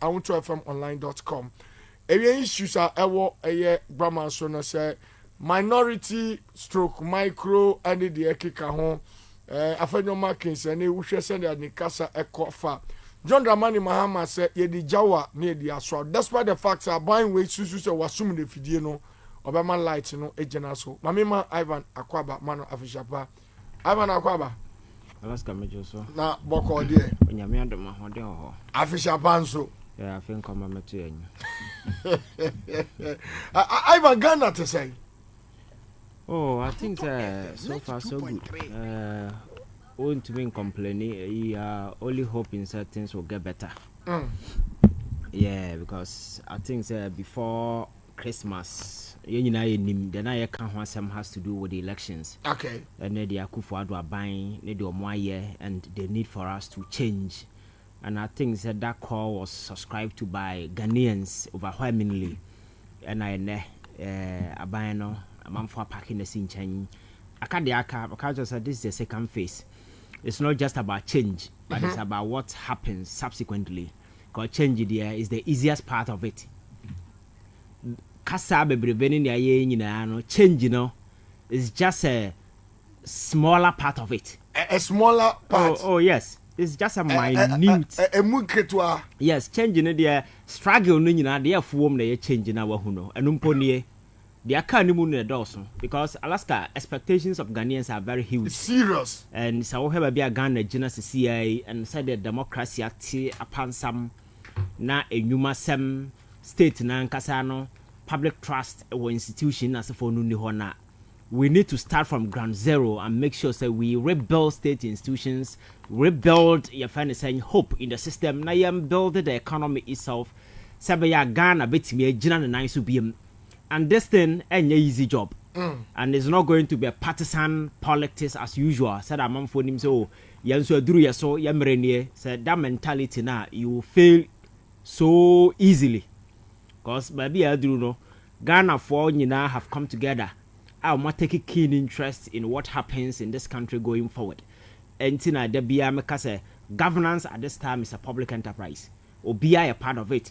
www.ahotofmonline.com. Area issues are a grammar so no say minority stroke micro and the ekika ho afenyo markings and we share send the kasa ekofa. John Dramani Mahama said ye di jawa near the aswa. That's why the facts are buying way susu say wasum the fidie no Obama light no ejena so. Mamima Ivan Akwaba mano afishapa. Ivan Akwaba Alaska Major so. Na boko de. Onyame adom ahode ho. Afishapa nso. Yeah, I think I'm metu yen. Ivan Ghana to say. Oh, I think so far so good. Won't mean complaining. You are only hoping that things will get better. Yeah, because I think before Christmas, the night has to do with the elections. Okay. And the Akufo-Addo are buying, and the need for us to change. And I think that call was subscribed to by Ghanaians overwhelmingly. And I buy no. I'm for packing the scene change. I can't just say this is the second phase. It's not just about change, but it's about what happens subsequently. Because change there is the easiest part of it. Change, is just a smaller part of it. A smaller part. Oh yes. It's just a minute. Yes, changing the struggle they are form they changing our huno. And umponier. They are kind of Dawson because Alaska expectations of Ghanaians are very huge. It's serious. And so we have a Ghana Genesis CIA and said the democracy upon some na a numa sem state na kasano public trust or institution as for nuni. We need to start from ground zero and make sure that we rebuild state institutions, rebuild your saying hope in the system. Na build the economy itself. Sabaya Ghana bet me a general nice to be. And this thing ain't an easy job. And it's not going to be a partisan politics as usual. Said a man for him so Yansu Drew so Yamrenie said that mentality now you fail so easily. Because maybe I do know Ghana for now have come together. I want to take a keen interest in what happens in this country going forward. And Tina Debia Mekase governance at this time is a public enterprise. Or be a part of it.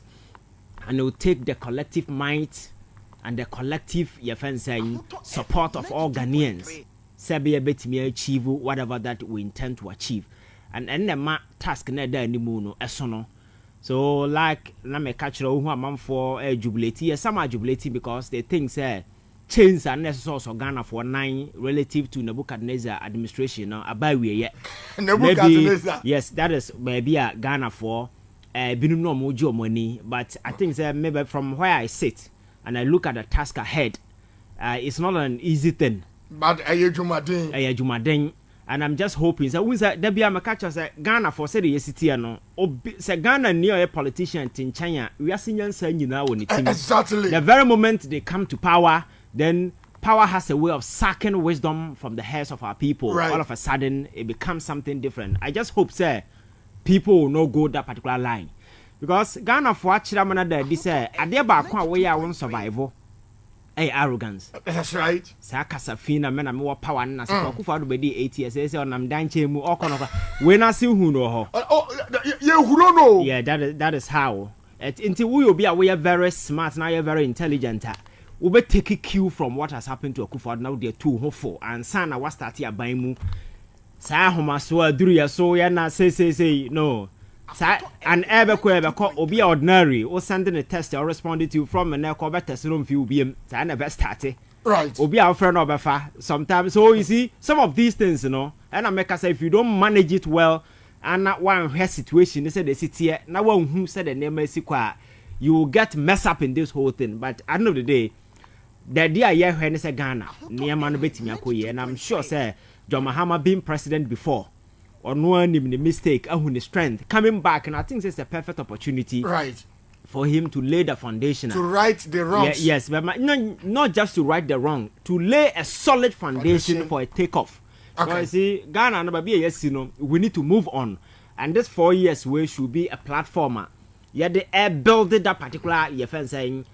And it will take the collective might and the collective support of all Ghanaians. Sabia bet me achieve whatever that we intend to achieve. And the task neither anymore no esono. So like na me catch who am for jubilate. Yes, some are jubilating because they think change are necessary for Ghana for 9 relative to Nebuchadnezzar administration now about we yet. Nebuchadnezzar. Yes, that is maybe a Ghana for binum no mojo money, but I think maybe from where I sit and I look at the task ahead, it's not an easy thing. But Jumadeng, and I'm just hoping that we say there be a catch say Ghana for say the city no, say Ghana near a politician in China. We are seeing saying exactly the very moment they come to power, then power has a way of sucking wisdom from the heads of our people. Right. All of a sudden, it becomes something different. I just hope say people will not go that particular line. Because Ghana for Chiramana there, this Adeba Kwa way I won't survival. Arrogance. That's right. Sakasafina men more power and as for the 8 years on I'm dancing or when I see who know. Yeah, that is how. Until we will be aware very smart now you're very intelligent. We will take a cue from what has happened to Akufo now they're too hopeful and Sana was starting a buy mu. Sa homa so duru ya so ya na say no. And ever call obi ordinary or sending a test or responded to from an echo better room few be never started. Right. Obi our friend of sometimes so you see some of these things, and I make us say if you don't manage it well and not one her situation, they said the city now one who said the name you will get messed up in this whole thing. But at the end of the day, the idea when it's a Ghana, near man betting and I'm sure say John Mahama being president before. Or no one in the mistake and his strength coming back, and I think it's a perfect opportunity, right, for him to lay the foundation to right the wrongs. Yes, but not just to right the wrong, to lay a solid foundation for a takeoff. Okay. So you see, Ghana and yes, we need to move on, and this 4 years we should be a platformer. Yeah, the building that particular saying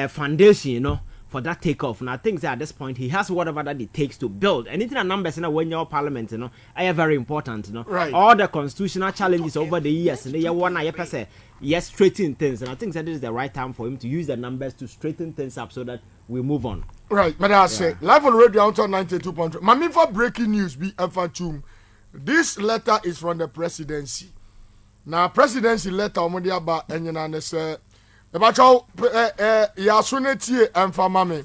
foundation, for that takeoff. And I think that at this point he has whatever that it takes to build. Anything that numbers in a when your parliament, you know, are very important, you know. Right. All the constitutional challenges over the years, and they are one I say yes, straighten things. And I think that this is the right time for him to use the numbers to straighten things up so that we move on. Right, but I say live on radio on 92.3. Mami for breaking news be Chum. This letter is from the presidency. Now presidency letter omodi aba enyina ne say about Yasuneti and Famame,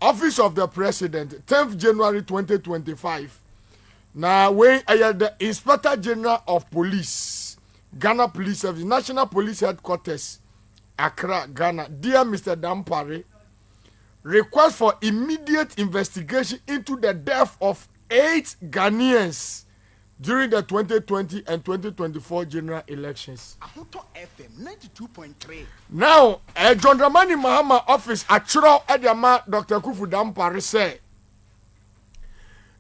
Office of the President, 10th January 2025. Now, when the Inspector General of Police, Ghana Police Service, National Police Headquarters, Accra, Ghana, dear Mr. Dampare, request for immediate investigation into the death of 8 Ghanaians during the 2020 and 2024 general elections. Ahotor FM 92.3. Now, John Dramani Mahama office actual Ediama Dr. Kufu Dampare say,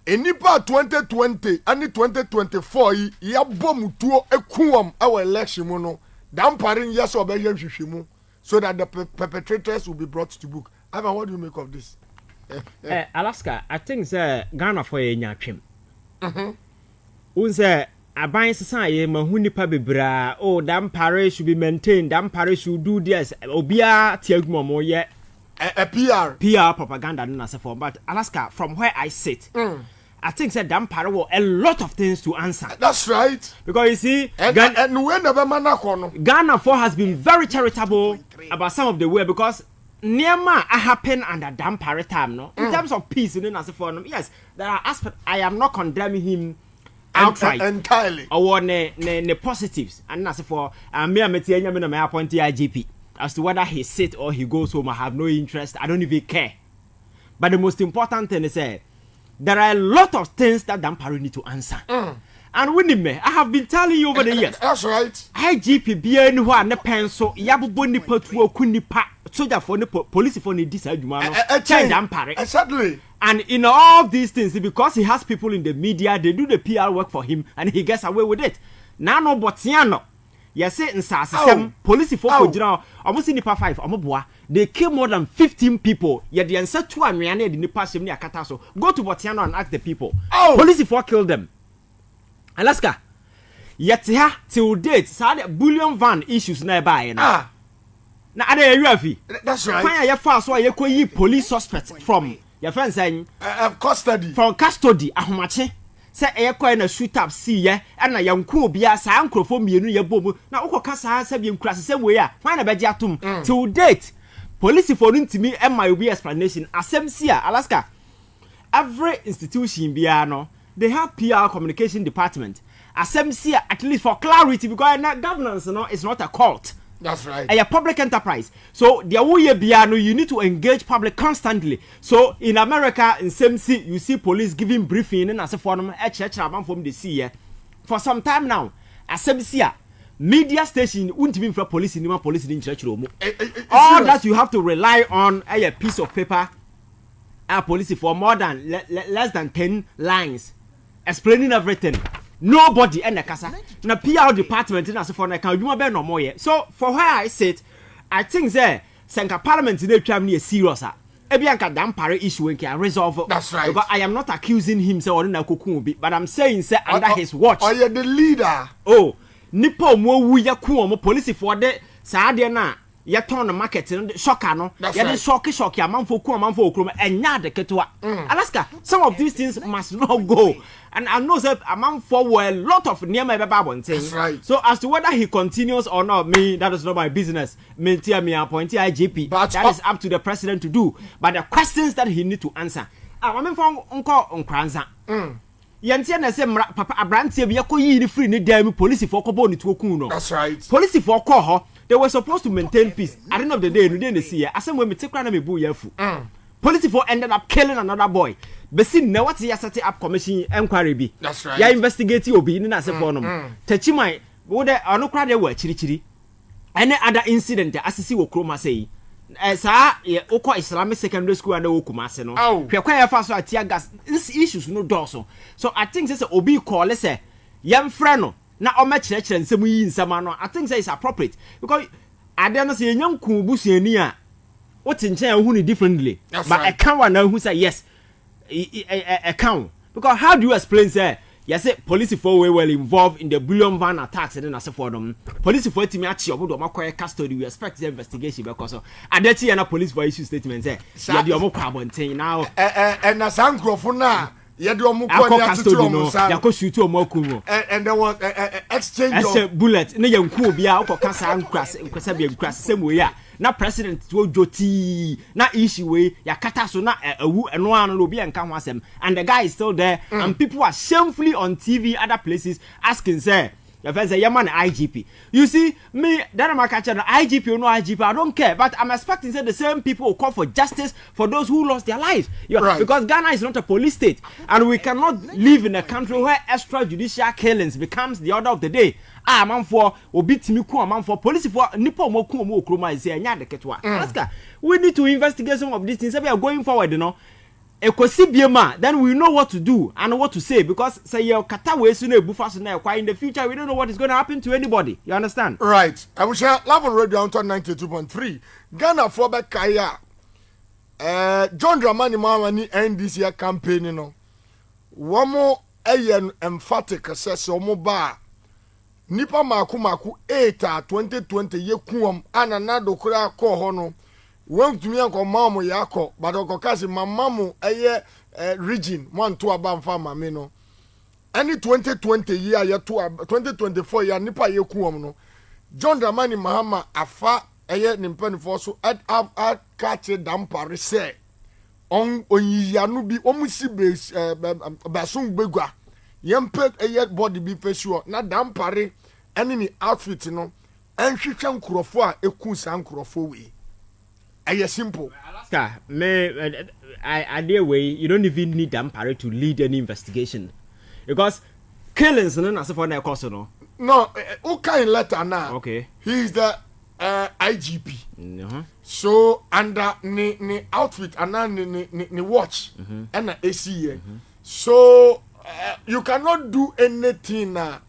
Enipa 2020 and 2024 ya bomutuo ekuwam our election mono Dampare yes obeyem hwehwemu so that the perpetrators will be brought to book. Ivan, what do you make of this? Alaska, I think Ghana for a nyatwem. Unse aban society mahuni pa bebra oh Dampare should be maintained, Dampare should do this obia tiagumo ye a PR propaganda no say for, but Alaska from where I sit I think Dampare will a lot of things to answer. That's right, because you see and when the man Ghana for has been very charitable about some of the way, because Nema happen under Dampare time no in terms of peace in as for yes there are aspects I am not condemning him outright entirely or ne positives, and as for me me appoint IGP as to whether he sit or he goes home. I have no interest, I don't even care. But the most important thing is there are a lot of things that Dampare need to answer. And when me I have been telling you over the years. That's right. IGP be no one pencil yabubo ni patu okunipa soldier for the police for ni this adwuma no Dampare. Exactly. And in all these things, because he has people in the media, they do the PR work for him and he gets away with it. Now no botiano. You say in Sassam, police for general, almost in Nipa 5, Omoboa, they kill more than 15 people. Yet the answer to a man in the past near Kataso. Go to Botiano and ask the people. Police for kill them. Alaska. Yet here till date, sad bullion van issues nearby. Now that's right. Why are you fast? Why you police suspects from your friend saying custody from custody ahomache say e kwa na shoot up see ye and na yanko bia sa ankrofo mienu ye bomu na ukoka sa se bi nkurase se we a why na beji atom till date police for ntimi e my be explanation asem see Alaska every institution bia no they have PR communication department asem see at least for clarity, because governance no is not a cult. That's right. A public enterprise. So the way you need to engage public constantly. So in America, in SMC, you see police giving briefing and as a forum from the sea. For some time now, as SMC, media station won't even for police in police in church room. All that you have to rely on a piece of paper, a policy for more than less than 10 lines explaining everything. Nobody in the casa. Na PR department in as for na can you be no more. So for where I sit, I think there Senka Parliament in the tram near serious. Ebianka Dampare issue we can resolve. That's right. Because I am not accusing him say or na kokubi, but I'm saying say under his watch. Oh, you're the leader. Oh, nipo mo wu ya ku mo police for the saa de na ya turn the market in the shocker no. Ya the shock amanfo ku amanfo okrom enya de ketewa. Alaska, some of these things must not go. And I know that among for a lot of near my Babon things. Right. So as to whether he continues or not, that is not my business. Me appoint IGP. But that is up to the president to do. But the questions that he need to answer. I mean from Uncle Unkranza. Yantia na say Papa Abrantia be yi ni free ni dem police for kobo ni to okuno. That's right. Police for call they were supposed to maintain peace. At the end of the day, no dey see. Asem we me take na me bu yafu. Police for ended up killing another boy. Besin na what ya set up commission inquiry bi. That's right. Ya investigate obi ni na se for no. Techimai wo de anokra de wa chirichiri. Any other incident asisi wo kroma say. Sa ye okọ Islamic secondary school and wo Kumase no. Hwe kwa ya fa so atia gas issues no doso. So I think say obi call say yam frɛ no na o ma kyerɛkyerɛ nsɛm yi nsɛm ano. I think say it's appropriate because ade no say nyam ku busuani a what in chair who differently. That's But right. I can't one now who say yes. I can't. Because how do you explain say yes, police for we well involved in the billion van attacks and then as for them. Police for team achi obodo makwa custody we expect the investigation because adeti na police for issue statement say ya di omo kwa abonten now and na sankrofo na ye de omo akọ ko ni custody atete no omo sa ya ko shoot omo akumo and there was exchange as of bullet na yanku obi a akọ kasa nkwasa bi nkwasa same way a na president to joti na issue we ya kata so na awu eno an no obi enka ho asem and the guy is still there and people are shamefully on TV other places asking say your friend say man IGP you see me that am catch no IGP or no IGP I don't care but I'm expecting say the same people will call for justice for those who lost their lives Right. because Ghana is not a police state and we cannot live in a country where extrajudicial killings becomes the order of the day man for obitimi ku man for police for nipo mo ku mo okroma is anya de ketwa aska we need to investigate some of these things we are going forward you know ekosibiema then we know what to do and what to say because say your kata we so na ebufa so na in the future we don't know what is going to happen to anybody you understand right I wish I love on radio on 92.3 Ghana for back kaya John Dramani Mama ni NDC campaign no womo ayen emphatic says omo ba nipa maku 8 2020 ye kuom anana dokura ko ho no won tumi anko mamu yakọ but okokasi mamamu eye region one to abamfa mame no any 2020 year ye to 2024 year nipa ye kuom no John Dramani Mahama afa eye nimpanifo so at catch dampare say on oyiyanu bi omusi basun begwa yempe eye body bi fesure na dampare ene ni outfit no enhwehwe nkrofo a eku san nkrofo we simple. Alaska, I dare way you don't even need Dampare to lead any investigation because killings no na for na cause no. No, okay letter now. Okay. He is the IGP. Uh-huh. So under ni outfit and ni watch and AC. So you cannot do anything now.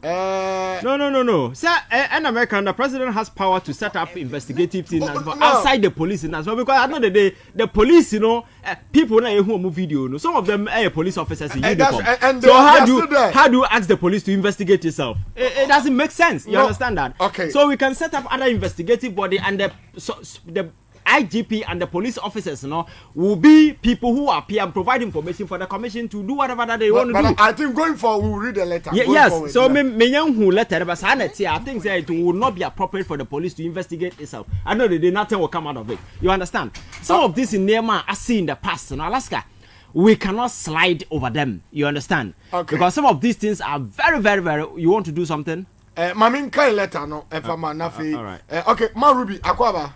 No. Sir, an American, the president has power to set up investigative teams outside the police as well. Because at the end of the day, the police, you know, people now who move video, you know, some of them are police officers in uniform. So how do you ask the police to investigate yourself? It doesn't make sense. You understand that? Okay. So we can set up other investigative body and the IGP and the police officers, you know, will be people who appear and provide information for the commission to do whatever that they want to do. But I think going forward, we will read the letter. Yes, forward, so me young who letter, but I think that it will not be appropriate for the police to investigate itself. I know that nothing will come out of it. You understand? Some of this in Nema I see in the past in Alaska. We cannot slide over them. You understand? Okay. Because some of these things are very, very, very. You want to do something? Mamin kai letter no. All right. Okay, Ma Ruby Akwaba.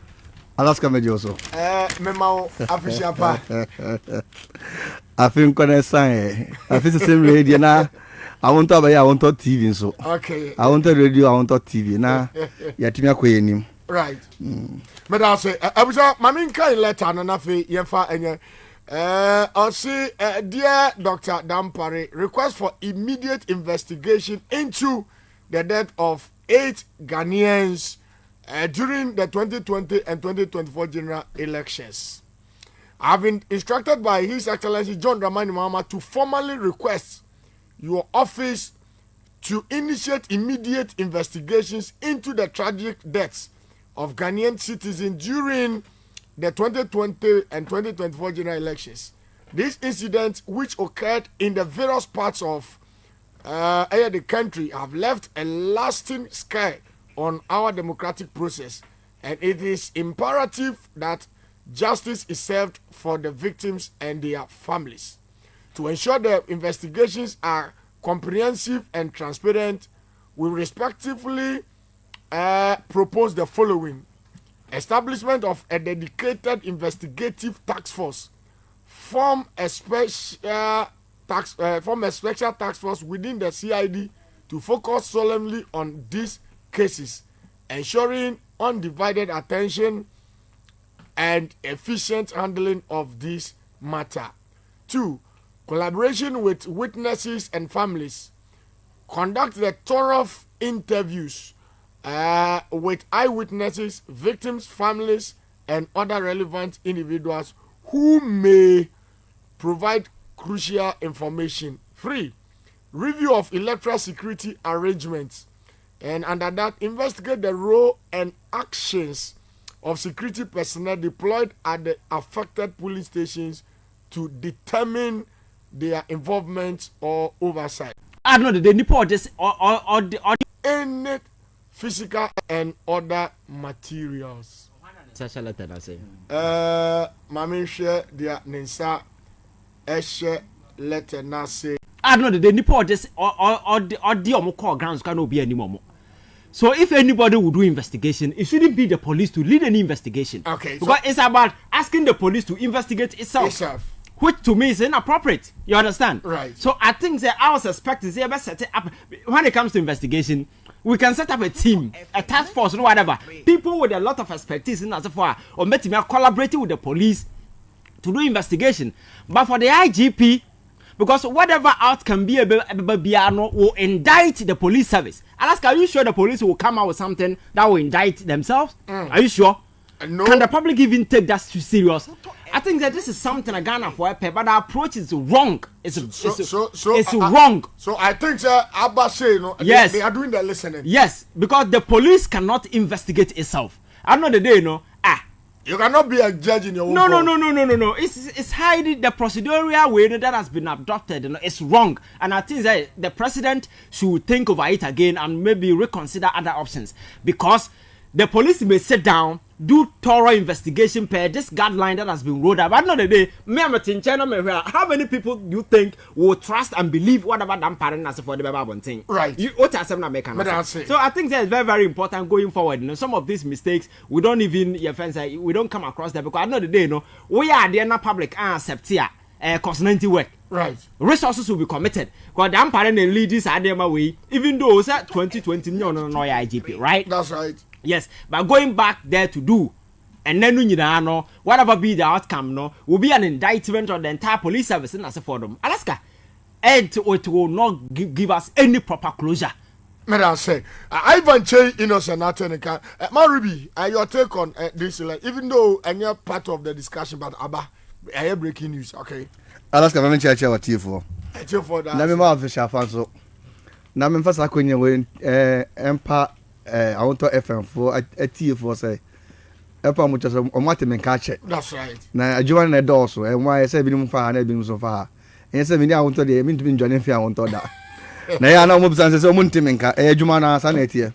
Alaska Medioso. Memo official pa. I think when I sang, I feel the same radio now. I want to buy, I want to TV so. Okay. I want to radio, I want to TV now. Yatimia Queen. Right. But I say, I was Mamin kai letter no na fe yemfa enye. I see, dear Dr. Dampare, request for immediate investigation into the death of 8 Ghanaians during the 2020 and 2024 general elections. I've been instructed by His Excellency John Dramani Mahama to formally request your office to initiate immediate investigations into the tragic deaths of Ghanaian citizens during the 2020 and 2024 general elections. These incidents, which occurred in the various parts of the country, have left a lasting scar on our democratic process, and it is imperative that justice is served for the victims and their families. To ensure the investigations are comprehensive and transparent, we respectively propose the following: establishment of a dedicated investigative task force, form a special task force within the CID to focus solemnly on these cases, ensuring undivided attention and efficient handling of this matter. 2. Collaboration with witnesses and families. Conduct the thorough interviews with eyewitnesses, victims' families, and other relevant individuals who may provide crucial information. 3. Review of electoral security arrangements, and under that, investigate the role and actions of security personnel deployed at the affected police stations to determine their involvement or oversight. I know the report is or Any physical and other materials. social letter I say. Mami share their ninsa eshe letter na say. I know the report is or the omo call grounds can be anymore. So if anybody will do investigation, it shouldn't be the police to lead any investigation. Okay. Because it's about asking the police to investigate itself. Which to me is inappropriate. You understand? Right. So I think that I was expecting they ever set it up when it comes to investigation. We can set up a team, a task force, or whatever. People with a lot of expertise in as far or collaborating with the police to do investigation. But for the IGP, because whatever outcome be will indict the police service. Alaska, are you sure the police will come out with something that will indict themselves? Are you sure? No. Can the public even take that serious? I think that this is something a Ghana for a but the approach is wrong. It's wrong. So I think Abba say yes. They are doing the listening. Yes, because the police cannot investigate itself. I know the day, You cannot be a judge in your own No. It's hiding the procedural way that has been adopted. It's wrong. And I think that the president should think over it again and maybe reconsider other options. Because the police may sit down, do thorough investigation per this guideline that has been rolled out. But not the day, how many people do you think will trust and believe whatever that parent has for the Bible thing? Right. So I think that is very, very important going forward. Some of these mistakes, we don't even, we don't come across them because at the end of the day, we are the public and accept here. Cost-90 work. Right. Resources will be committed. Because the parent and leaders are their way, even though it's at 2020, no IGP, right? That's right. Yes, but going back there to do, and then whatever be the outcome, will be an indictment on the entire police service in as for them. Alaska, and it will not give us any proper closure. Madam say, Ivan Kyei Innocent, Marubi, your take on this, even though I'm not part of the discussion, but Abba, I have breaking news, okay? Alaska, I'm going to tell you for. That. Let me have the Shafanso. Now, I'm first when Empire. Ahotor FM for a tea for say Epa much as on what men catch it. That's right. Now I join a door so and why I say been far and been so far. And say I want to the mean to be joining fear on to that. Now I know mobs and so muntimenka, a Jumana Sanet here.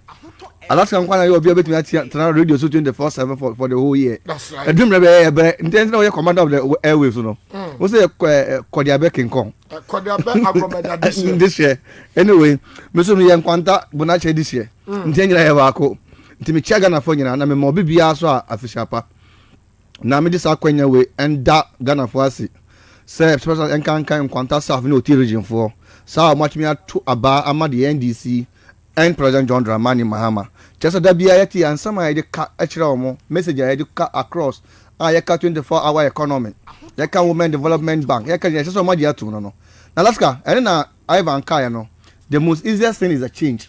Alaska one you will be able to radio so 24/7 for the whole year. That's right. A dream intends no commander of the airwaves, no. Was a Kodiabe King Kong. This year. Anyway, Musum Yan Quanta Bonache this year. Intending I have a co. Timmy Chagana for you and I'm a mobile official. Now me this Aquania way and that Ghana for us. Say, President and can contact South no region for. So much me to about the NDC and President John Dramani Mahama. Just a WIT and some I cut actual message I cut across. I cut 24-hour economy. I can Women Development Bank. I can just so much here to no. Now let's go. And then Ivan Kyei no. The most easiest thing is a change.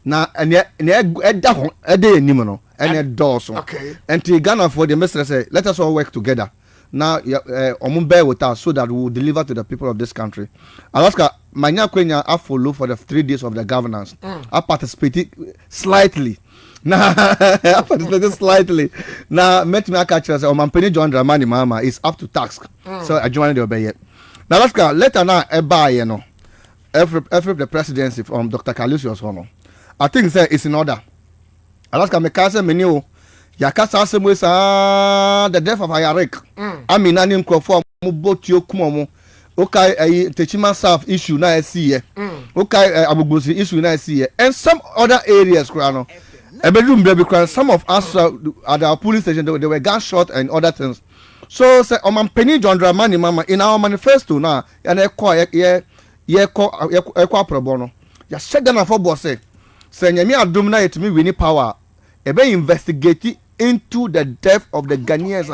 Now and yet a day nimano and a door. Okay. And to Ghana for the message say, let us all work together. Now bear with us so that we will deliver to the people of this country. Alaska, my Quenya I follow for the 3 days of the governance. I participated slightly. Now I participated slightly. Now met me catch us on Mampeni John Dramani Mama is up to task. So I joined the obey yet. Now let's go. Later now buy every the presidency from Dr. Calusius Hono. I think say it's in order. Alaska me kasa menu. Yakasa semwe sa the death of Ayarik. I mean anim crofo mo botio kumo. Okay, Techima South issue na see. Okay, Abubusi issue na see. And some other areas krano. Because some of us at our police station they were gunshot and other things. So say Penny John Dramani Mama in our manifesto now and ye pro bono. Ya shegana for boss say nyame adom na yetimi wini power e be investigate into the death of the Ghanaians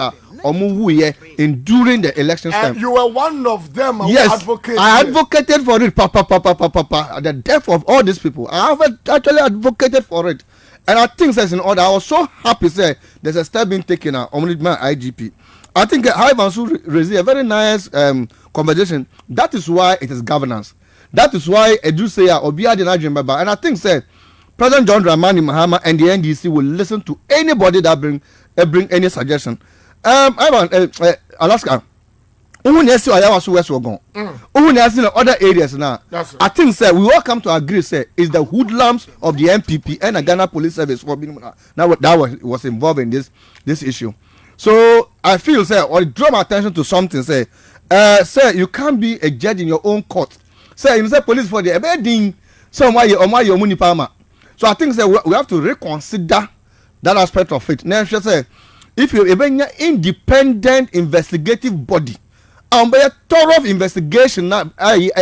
in during the election time. You were one of them. Yes, I advocated for it. The death of all these people. I have actually advocated for it. And I think that's in order. I was so happy say there's a step being taken on my IGP. I think Ivan Kyei raised a very nice conversation. That is why it is governance. That is why Edu say Obiya Dinaji Mbaba. And I think say President John Dramani Mahama and the NDC will listen to anybody that bring any suggestion. Ivan, Alaska. Who needs to Ayawa West Wagon? Who needs in other areas now? I think, sir, we all come to agree, sir, is the hoodlums of the MPP and the Ghana Police Service for being now that was involved in this issue. So I feel, sir, or draw my attention to something, sir. Sir, you can't be a judge in your own court. Sir, you say police for the abeding somewhere your money palma. So I think, sir, we have to reconsider that aspect of it. Now, sir, if you have an independent investigative body. By a thorough investigation now, I think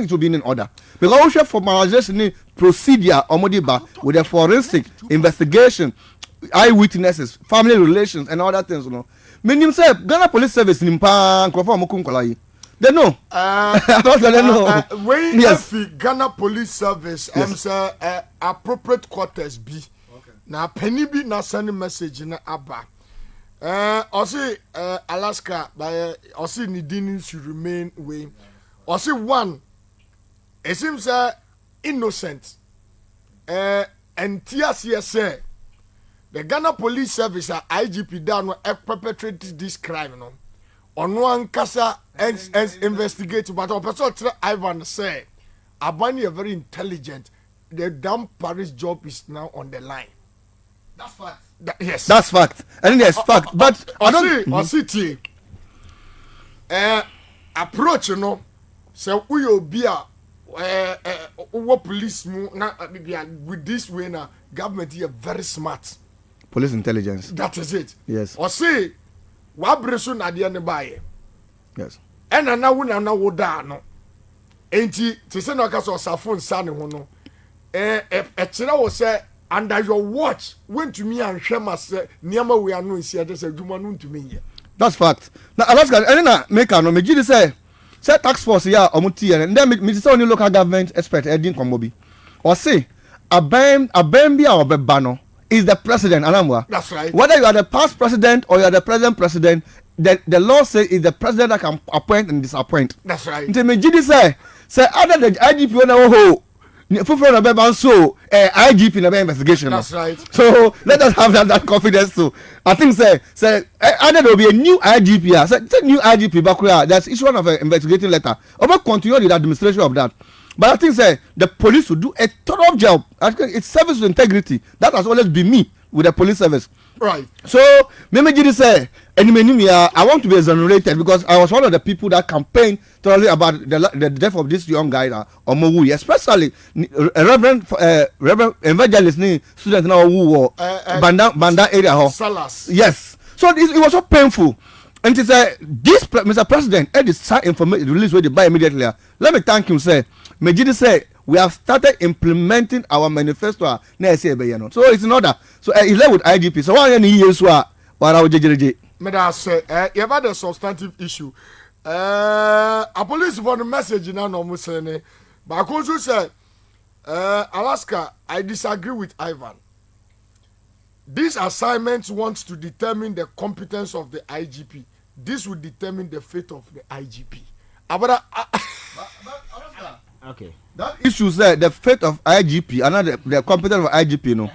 it will be in order. Because we should formalization procedure with a forensic investigation, eyewitnesses, family relations, and all that things. You know, meaning say Ghana Police Service in they know. When yes. Ghana Police Service, yes. Appropriate quarters be. Okay. Now penny be na send message na aba. Also, Alaska, by also needing should remain way. Also, one, it seems innocent. And TSC, the Ghana Police Service, IGP down perpetrated this crime. No, on one casa and investigate, but on person Ivan say, Abani are very intelligent. The damn Paris job is now on the line. That's fact. Yes, that's fact. And yes, fact. But I don't see approach, you know. So we will be what police with this way now. Government here very smart. Police intelligence. That is it. Yes. Or say, what bresun at the end buy. Yes. And I now would no. Ain't he? To send a cast of Safon San no. China was say. Under your watch, went to me and Shema said, Niama, we are no here. There's a woman to me here. That's fact. Now, Alaska, I make a no, me say tax force here, Omuti, and then me say only local government expert, Edin Komobi. Or say, a Bambi or Bebano is the president, Alamwa. That's right. Whether you are the past president or you are the present president, the law says is the president that can appoint and disappoint. That's right. Until me say, other the IGP when I so IGP in the investigation. That's right. So let us have that confidence too. I think say either there will be a new IGP. Say new IGP back here. That's issue one of an investigating letter. Or continue the administration of that. But I think say the police will do a thorough job. I think it's service with integrity. That has always been me with the police service. Right. So maybe say I want to be exonerated because I was one of the people that campaigned thoroughly about the death of this young guy Omowui, especially Reverend evangelist student now who Banda area. Salas. Yes. So it was so painful. And it said this Mr. President had this information released with the buy immediately. Let me thank him. Say Mejidi say we have started implementing our manifesto. So it's in order. So he led with IGP. So why any years were our JJJ? May say you have had a substantive issue. A police for the message now no musene. But I also say Alaska, I disagree with Ivan. This assignment wants to determine the competence of the IGP. This will determine the fate of the IGP. Okay. That issue there, the fate of IGP, another the competence of IGP, you know.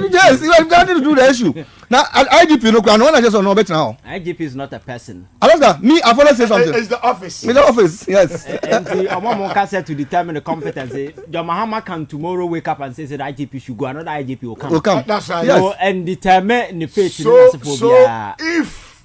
Yes, you have got to do the issue. Now, IGP, you know, I want to just know better now. IGP is not a person. Alaska, me, I want to say something. It's the office. It's the office, yes. And the said to determine the competence. John Mahama can tomorrow wake up and say that IGP should go, another IGP will come. That's right. Yes. So, and determine the fate. So if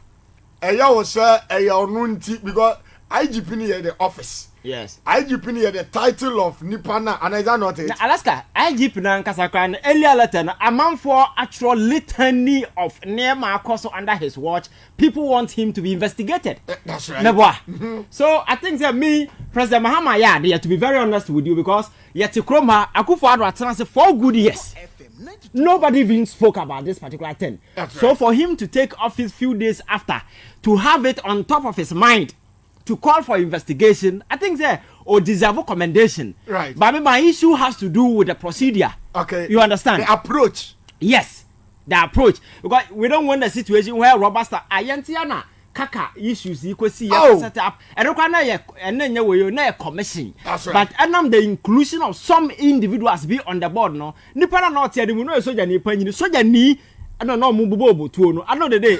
a was because IGP near the office. Yes. IGP near the title of Nipana, and is that not it? Alaska, IGP Nankasakran, earlier letter, a man for actual litany of Nema Koso under his watch. People want him to be investigated. That's right. Mm-hmm. So I think that me, President Mahama, yeah, to be very honest with you, because yet to Kroma, Akufo-Addo say 4 good years. Nobody even spoke about this particular thing. That's so right. for him to take office few days after, to have it on top of his mind, to call for investigation, I think that or deserve commendation. Right. But my issue has to do with the procedure. Okay. You understand? The approach. Yes, the approach. Because we don't want the situation where robusta ayentiana kaka issues you could see set up. And then you will not commission. That's right. But and the inclusion of some individuals be on the board no. Nipana not tell you no soldier ni penny soldier ni I don't know mububo to no. I know the day.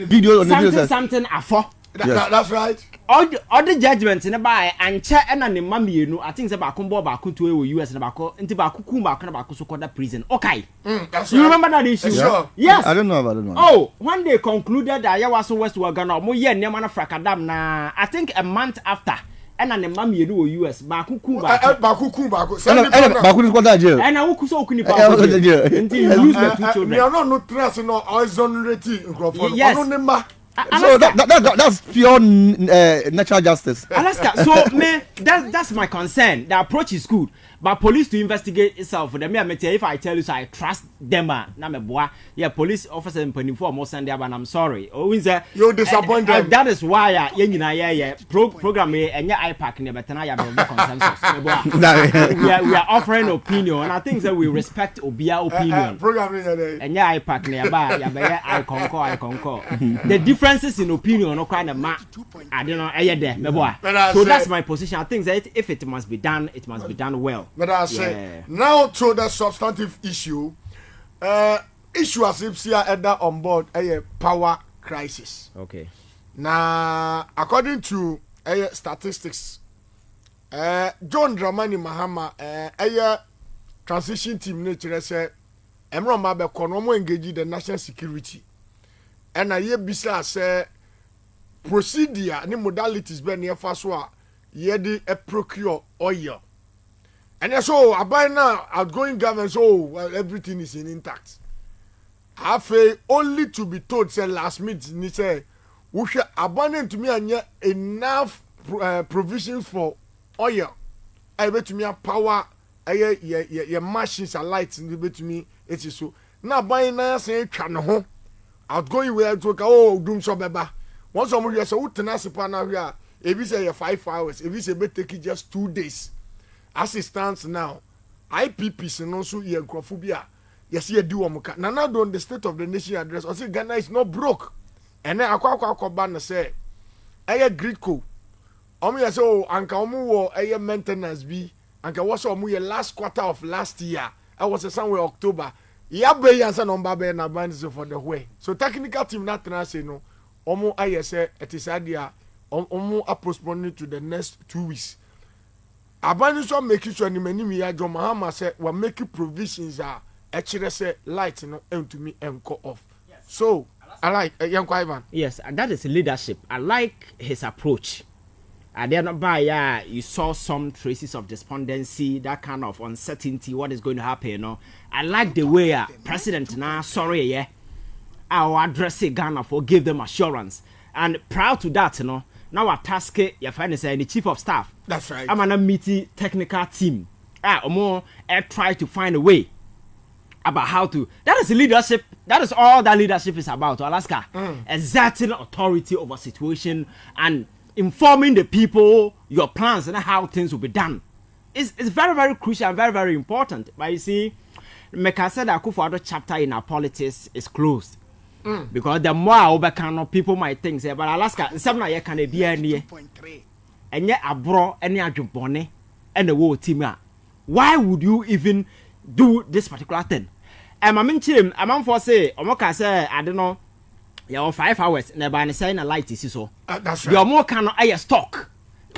Video on the video something afo. That's right. All the judgments in the buy and check and an mammy, you know, I think about combo back to US and about into Bakukumba and about Kusukoda prison. Okay. That's You right. remember that issue? Sure. Yes. I don't know about it. Oh, when they concluded that Yawaso West were gonna mo ye near Fracadam na I think a month after and an mammy you do US Bakukumba. Baku is what jail. And I will so kunipa until you lose the two children. We are not trust no exonerating. Yes. So that's pure natural justice. Alaska, so me that's my concern. The approach is good, but police to investigate itself. For them, if I tell you, so I trust them. Na me boy, yeah, police officer in Penifo more Sunday, but I'm sorry. Always you disappoint them. That is why program and IPAC never tonight consensus. We are offering opinion, and I think that we respect Obia opinion. Programming and IPAC nearby, I concur. The differences in opinion no kind of I don't know so that's my position. I think that if it must be done, it must be done well. But I say now to the substantive issue issue as if see either on board a power crisis. Okay. Now according to statistics John Dramani Mahama transition team nature say Emroma be kono engage the national security. And I bisa say procedure ni modalities be near so a ye de procure oil. And so abai now outgoing government everything is intact. I feel only to be told say last minute ni say we should abandon to me anya enough provisions for oil. I bet to me power ye machines and lights in the bet to me it is so. Now buying now say twa no ho outgoing where to doom so beba once some here so tenasipa na here if you say 5 hours if you say be take just 2 days as it stands now IPPs no so ye nkrofobia yes ye di womuka nana don the state of the nation address or say Ghana is not broke and then akwa ban say gridco yes anka wo maintenance bi anka was last quarter of last year I was somewhere October. Yeah, be answer number be na bands for the way. So technical team not say no. Omo ayese it is idea. Omo a postpone to the next 2 weeks. Abani so make sure ni mani ya John Mahama say we make provisions are actually say light no to me enko off. Yes. So I like young Ivan. Yes, that is leadership. I like his approach. And then by you saw some traces of despondency, that kind of uncertainty, what is going to happen, you know. I like the way President now, our address Ghana for give them assurance. And proud to that, you know, now our task your friend is the chief of staff. That's right. I'm an meeting technical team. Try to find a way about how to that is leadership. That is all that leadership is about, Alaska. Exerting authority over situation and informing the people your plans and how things will be done. It's very, very crucial and very, very important. But you see, Meka said that Akufo-Addo chapter in our politics is closed. Because the more people might think, say, but Alaska, something like can be any and yet abro any adjumpone and the whole team. Why would you even do this particular thing? And I mean, I'm for say, Omoka say, I don't know. Yeah, 5 hours. Never saying a light is so. That's right. Your more can air stock.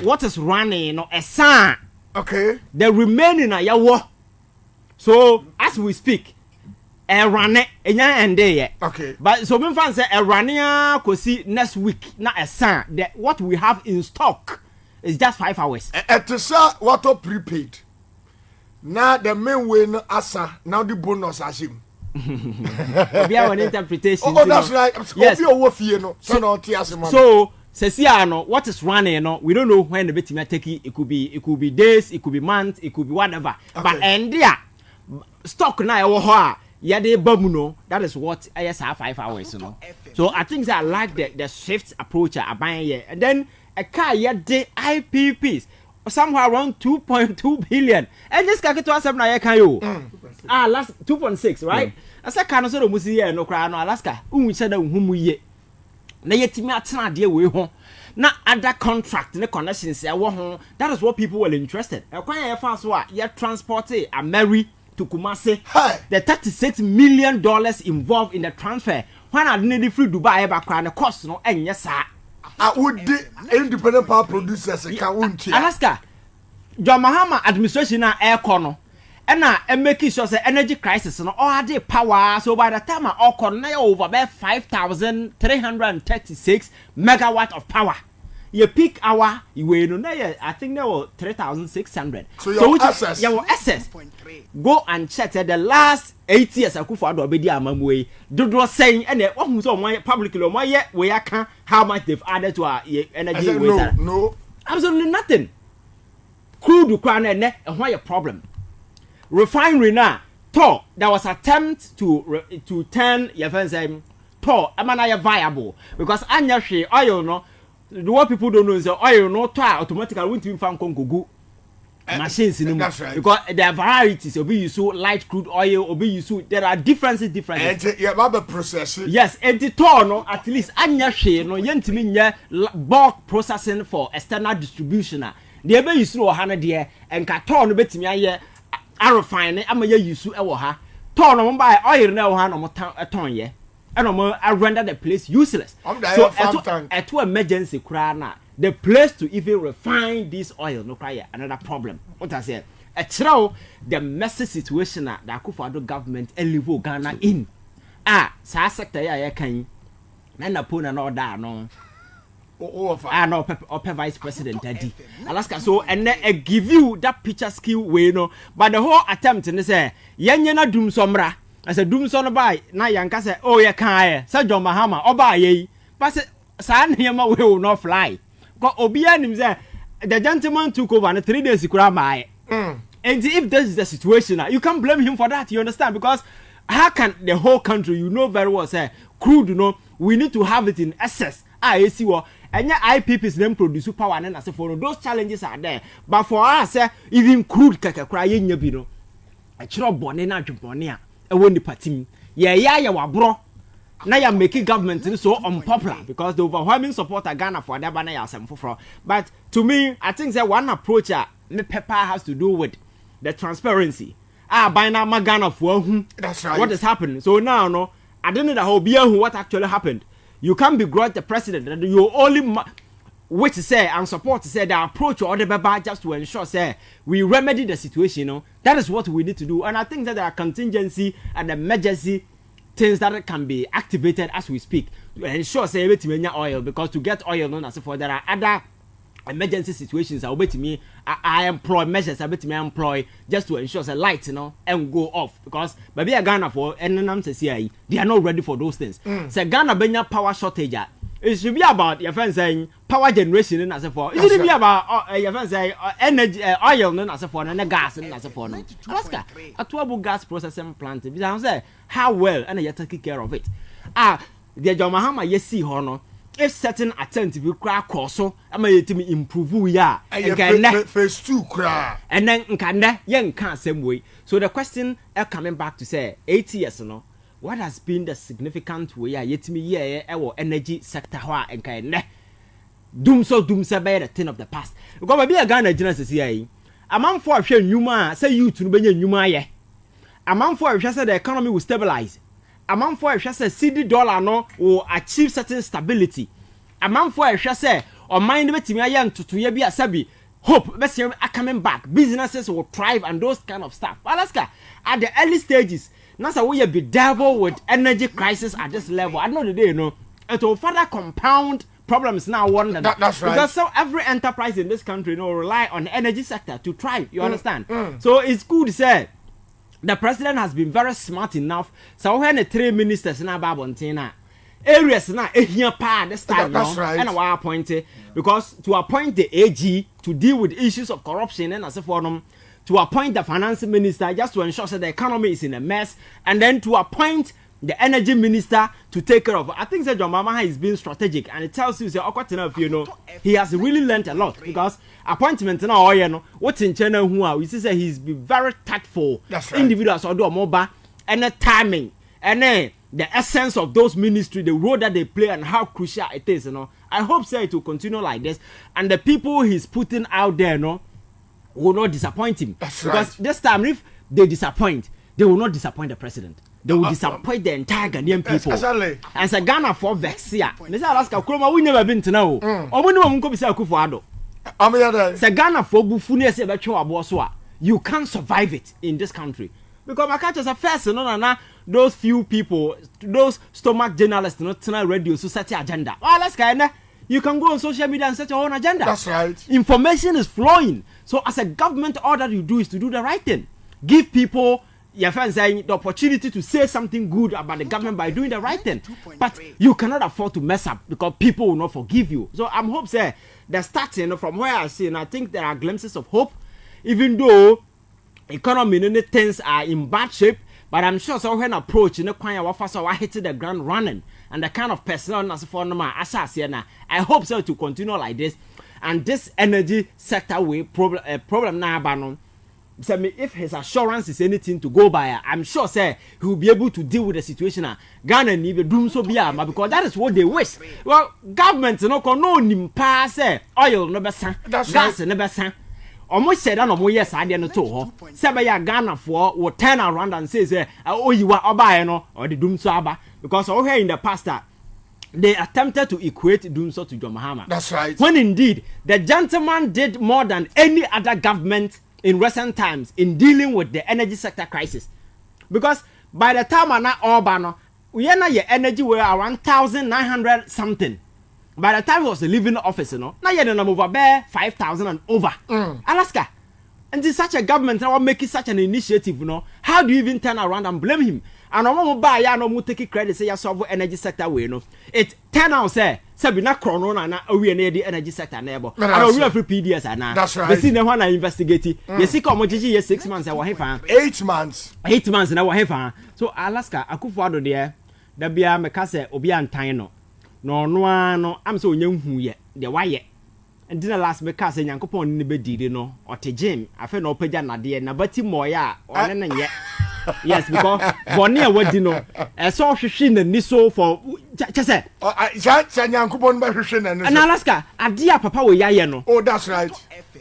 What is running? A sun. Okay. The remaining are your. So as we speak, a running and day. Okay. But so many fans say a running could see next week. Not a sun. That what we have in stock is just 5 hours. At the sir, what up prepaid. Now the main way no asa. Now the bonus as him. We have an interpretation. Oh, that's right. Yes. So, Ceciano, what is running? No, we don't know when the betting take it. It could be days, it could be months, it could be whatever. Okay. But and there, stock now, yeah, they bamuno. That is what I have 5 hours, you know. So I think that I like the swift approach I buy here, and then a car yet the IPPs somewhere around 2.2 billion. And this car to us up now can you? Last 2.6, right? As a kind of sort of musi no cry no Alaska. Said whom we ye. Na yet me atna de we ho. Na other contract ne connections ya wo ho. That is what people were interested. E kwan ya fa so a ye transport a Mary to Kumasi. The $36 million involved in the transfer. When I need free Dubai background, the cost no enye sa. I would independent power producers can Alaska. John Mahama administration na air corner. And now making sure the energy crisis no all the power. So by the time I all corner over about 5,336 megawatt of power. Your peak hour, you will know. I think there were 3,600. So your access. Your access. Go and check the last 8 years. I could for Abedi Amamwe. Do saying and one publicly we can how much they've added to our energy. No, absolutely nothing. Crude crown and why a problem. Refinery now. Tor, there was attempt to turn your friends Tor, am viable because Anya oil no. What people don't know is the oil no automatically won't even find Congo machines in that's right. Because there are varieties. Obi you so light crude oil, obi you so there are differences. And yeah, Baba process. Yes, and the no at least anya share no yentimi nye bulk processing for external distribution. The ebe you so ohana there and ka ton no betimi aye a refine ama ye you so e wo ha. Ton no buy oil na wo ha no mo ton ye. And I render the place useless. So at to emergency crana, the place to even refine this oil no cry another problem. What I said, a throw the messy situation that the Akufo-Addo government elevate Ghana in. Sa sector ya can na put an order no. No, vice president Daddy. Alaska so and I give you that picture skill way no, but the whole attempt in say yenya dum somra. I said, Doom son by na yanka say, oh, ya can't say John Mahama, or by ye. But San Hima will not fly. Got Obian him there. The gentleman took over and 3 days he could buy. And if this is the situation, you can't blame him for that, you understand? Because how can the whole country, you know very well, say, crude, you know, we need to have it in excess. I see what. And your IPPs then produce power and as for those challenges are there. But for us, even crude kaka cry in your bino. A chop bonena juponia. Won the party ya wa bro na ya make government so unpopular because the overwhelming support of Ghana for that banner yasem for. But to me I think that one approach me paper has to do with the transparency by now Ghana for that's right what is happening. So now no I don't know the whole beer what actually happened. You can't begrudge the president and you only wait to say and support to say the approach or the baba just to ensure say we remedy the situation, you know. That is what we need to do. And I think that there are contingency and emergency things that can be activated as we speak to ensure say oil because to get oil known as for there are other emergency situations I employ measures I employ just to ensure the light, you know, and go off because maybe a Ghana for NNM they are not ready for those things. Say Ghana benya power shortage. It should be about your friends saying power generation and as a for. It should be about your friends say energy oil and as a for and gas and as a for. Alaska, a 12 gas processing plant. Because say how well and you take care of it. The John Mahama yes see hono. If certain attentive you crack also, I may improve ya. Phase 2 cry. And then nkanda yen can't same way. So the question coming back to say 8 years no. What has been the significant way yet me our energy sector and kind doom so by the thing of the past. Because maybe a Ghana Genesis here. A man for a share Numa say you to be Numa ye. A man for a share the economy will stabilize. A man for a share CD dollar no will achieve certain stability. A man for a share say or mind betting me young to ye be a sabi. Hope let's are coming back. Businesses will thrive and those kind of stuff. Alaska at the early stages. Nasa we be devil with energy crisis at this level. I know the day, you know, it will further compound problems now. That's right. Because so every enterprise in this country, you know, rely on the energy sector to thrive. You understand? So it's good to say the president has been very smart enough. So when the 3 ministers now Babontina areas now here part this time, that's right. And I appointed because to appoint the AG to deal with issues of corruption and as a forum. To appoint the finance minister just to ensure that the economy is in a mess, and then to appoint the energy minister to take care of. I think that John Mahama is being strategic, and it tells you that you know he has really learned a lot because appointment now what's in China who we see say he's been very tactful. That's right. Individuals or do mobile and the timing and the essence of those ministry, the role that they play and how crucial it is. I hope say it will continue like this, and the people he's putting out there will not disappoint him. That's because right. this time if they disappoint, they will not disappoint the president. They will disappoint the entire Ghanaian people. Exactly. And say Ghana for Vexia. They say Alaska Kroma, we never been to know. Or we know Munko Bisa Kufuado. Say Ghana for Bufuni say Bacho Aboswa. You can't survive it in this country. Because my catch is a first, those few people, those stomach journalists, not radio, society agenda. Oh, Alaska, you can go on social media and set your own agenda. That's right. Information is flowing. So as a government, all that you do is to do the right thing. Give people your friends saying the opportunity to say something good about the government by doing the right thing. But you cannot afford to mess up because people will not forgive you. So I'm hope say the starting from where I see, and I think there are glimpses of hope, even though economy and things are in bad shape. But I'm sure so when approach in the choir so I hit the ground running, and the kind of personnel as for I hope so to continue like this. And this energy sector way problem now, so if his assurance is anything to go by, I'm sure say he will be able to deal with the situation. Ghana need to do so because that is what they wish. Well, government no nimpa say oil no besan, gas no besan. Almost said no more yes I didn't know. Say by Ghana for will turn around and say oh you are oba or the doom so aba because over here in the past they attempted to equate Doomso to John Mahama. That's right. When indeed the gentleman did more than any other government in recent times in dealing with the energy sector crisis. Because by the time I'm not Obano, we are not your energy were around 1,900 something. By the time he was leaving the office, now you're the number over 5,000 and over. Alaska. And it's such a government that will make it such an initiative, how do you even turn around and blame him? And I want to buy no take credit say you solve energy sector way it turn out say be na corona na we near the energy sector neighbor and we have PDS and that's right. They see the one I investigate you see come 6 months I want 8 months 8 months na want so Alaska Akufo-Addo there da bia me ka say obi antan no am so onye hu ye de waye and then last me ka say Nyankopon ni be didi no otegem afa na opagya nade na bati moya one na ye. Yes, because Bonia what do know? I saw Shishin and Niso for Chase. And Alaska, a dear papa with Yayano. Oh, that's right.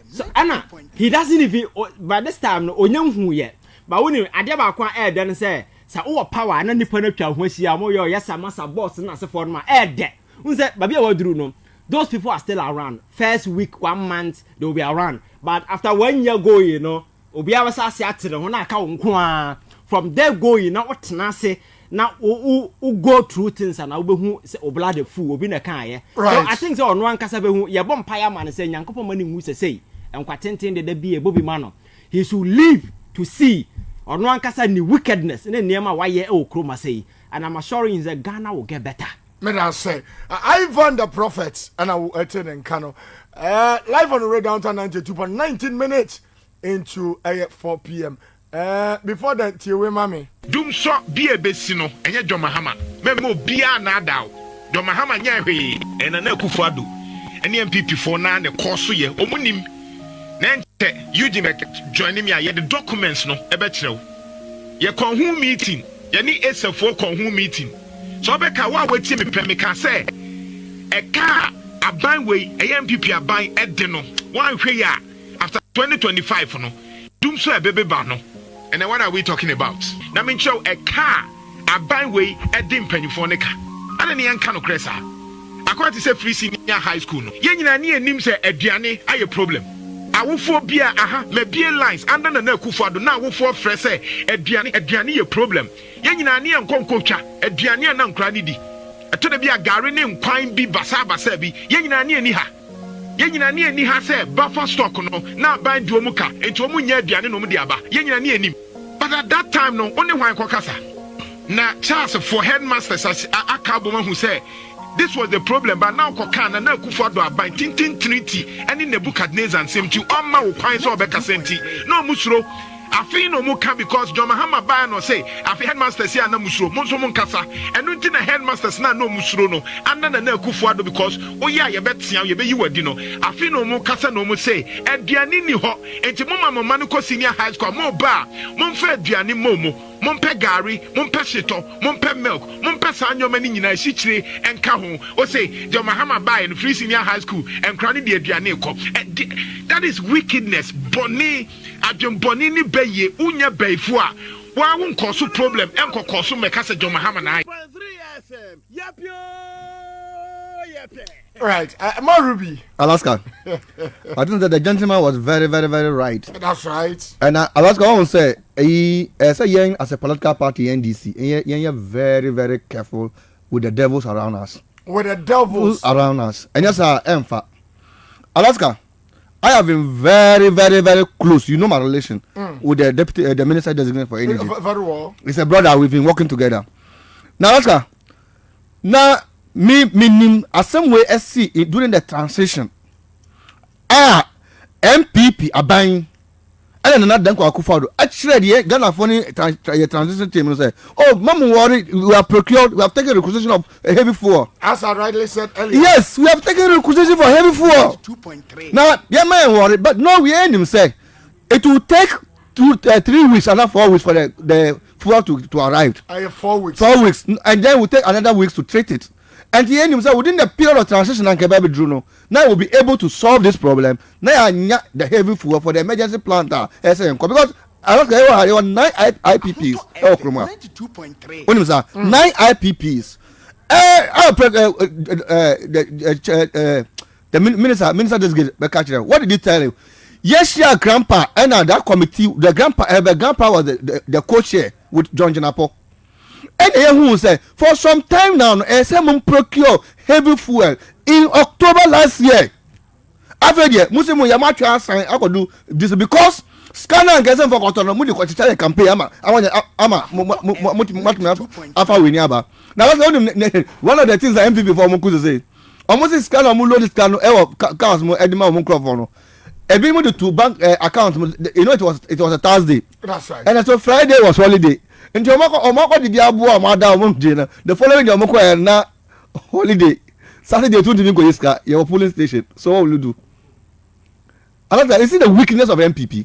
So Anna, he doesn't even by this time or young who yet. But when you Adeba qua air then say, so power and any penetrate when she are more yes, I must have boss and as a for my air debt. Who said, Baby, what do you know? Those people are still around. First week, 1 month, they will be around. But after 1 year go, Obiawa say at the one account. From there going now what na say now who go through things and who say obla the fool obi na kan right. So I think so on one kasa be hu ye bom paya man say Nyankopon mani hu say and kwatenten de be bobi man he should live to see on one kasa ni wickedness na niema waye e okroma say and I'm assuring that Ghana will get better. May I say Ivan the prophet and I will attend in Kano live on the radio downtown 92.19 minutes into 4 p.m. Before that, Tiwe Mami. Doomso be a besino, and yet John Mahama. Memo Bia Nadao. John Mahama Yahi, and an Akufo-Addo. And the MPP for now, the course ye, Omunim. Nante, Eugene joining me, yet the documents no, a better. Ye con who meeting, ye need a for con who meeting. So Becca, what would Timmy Pemica say? A car, a byway, a MPP, a buy at dinner. 1 year after 2025, no. Doomso a baby bano. And then what are we talking about? Now, mean show a car, a byway, a dim penny for a car. And then the Ancano Cressa. According to say free senior high school, Yenina near Nimse a Diane, I a problem. I will for beer, may beer lines under the Akufo-Addo now will for fresh a Diane a problem. Yenina near Concocha, a Diane and Cranidi. A to be a Garini Quine be Basaba Sebi, Yenina near Niha. Yenina near Niha said, buffer stock no, now buy Duomuka, and to Munya Diane no Diaba, Yenina near him. But at that time, no, only one Kokasa. Now, Charles for headmasters as a cowboy who said, this was the problem, but now Kokana, now Akufo-Addo by Tintin Trinity, and in the book at Nezan, same to Amma, who finds all Becca Senti, no Musro, afi no mu ka because John Mahama ba no say afi headmasters here na musuro mo so mo nkasa enu nti na headmasters na no musuro no anna na Akufo-Addo because oya ye betia ye be yi wadi no afi no mu kasa no mu say aduane ni ho enti mo mama no ko senior high school mo ba mo fa aduane mo mompɛ gari mompɛ shito mompɛ milk mompɛ sanyoma ni nyina hyikyire enka ho o say John Mahama buy in free senior high school and crowd the aduane ko that is wickedness boni adwem boni ni beye unya beifo a wa won cause problem enko cause meka se John Mahama na Right, Ruby. Alaska. I think that the gentleman was very, very, very right. That's right. And Alaska, I want to say, as a political party, NDC, you're very, very careful with the devils around us. With the devils around us. And yes, Emfa. Alaska, I have been very, very, very close. You know my relation with the deputy, the minister designated for energy. Very well. It's a brother. We've been working together. Now, Alaska, now. Me as some way SC during the transition MPP aban and another danko Akufo-Addo actually the Ghana funny transition team say oh mama worry we have taken requisition of a heavy fuel as I rightly said earlier. Yes, we have taken requisition for heavy fuel 2.3 now yeah man worry but no we ain't him say it will take 3 weeks and 4 weeks for the fuel to arrive 4 weeks and then we take another weeks to treat it. And the end himself within the period of transition and Kebabi Druno, now we'll be able to solve this problem. Now the heavy fuel for the emergency plant because I don't care what 9 IPPs. Oh, 92.3. When 9 IPPs. The minister just get the catch. What did he tell you? Yes, your grandpa and that committee. The grandpa was the co-chair with John Janapo. And who say for some time now, someone procure heavy fuel in October last year. After that, Muslimu Yamacha sign I could do this because scanner and get for Ahotor Mudi Kochita campaign. After we never. Now that's one of the things that MPP for Mukuzu say. Almost scanner Mulo this scanner cars more Edima Munkrofono. Every month to bank account, you know it was a Thursday. That's right. And so Friday was holiday. And Omako did the following day na holiday. Saturday you didn't go iska your polling station. So what will you do? Another, you see the weakness of MPP.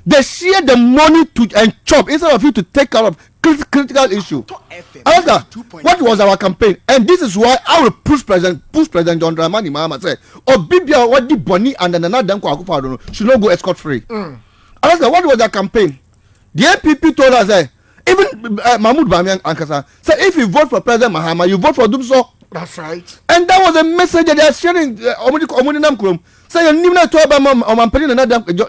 They share the money to and chop instead of you to take care of critical issue. Another, what was our campaign? And this is why I will push President John Dramani Mahama say, oh Bibia what did Bonnie and another Danko Akufo-Addo should not go escort free. Another, what was their campaign? The MPP told us even Mahmoud Bamian Ankasa said if you vote for President Mahama, you vote for Dumso. That's right. And that was a message that they are sharing. Omuni Namkrum say you need to about Mampeni and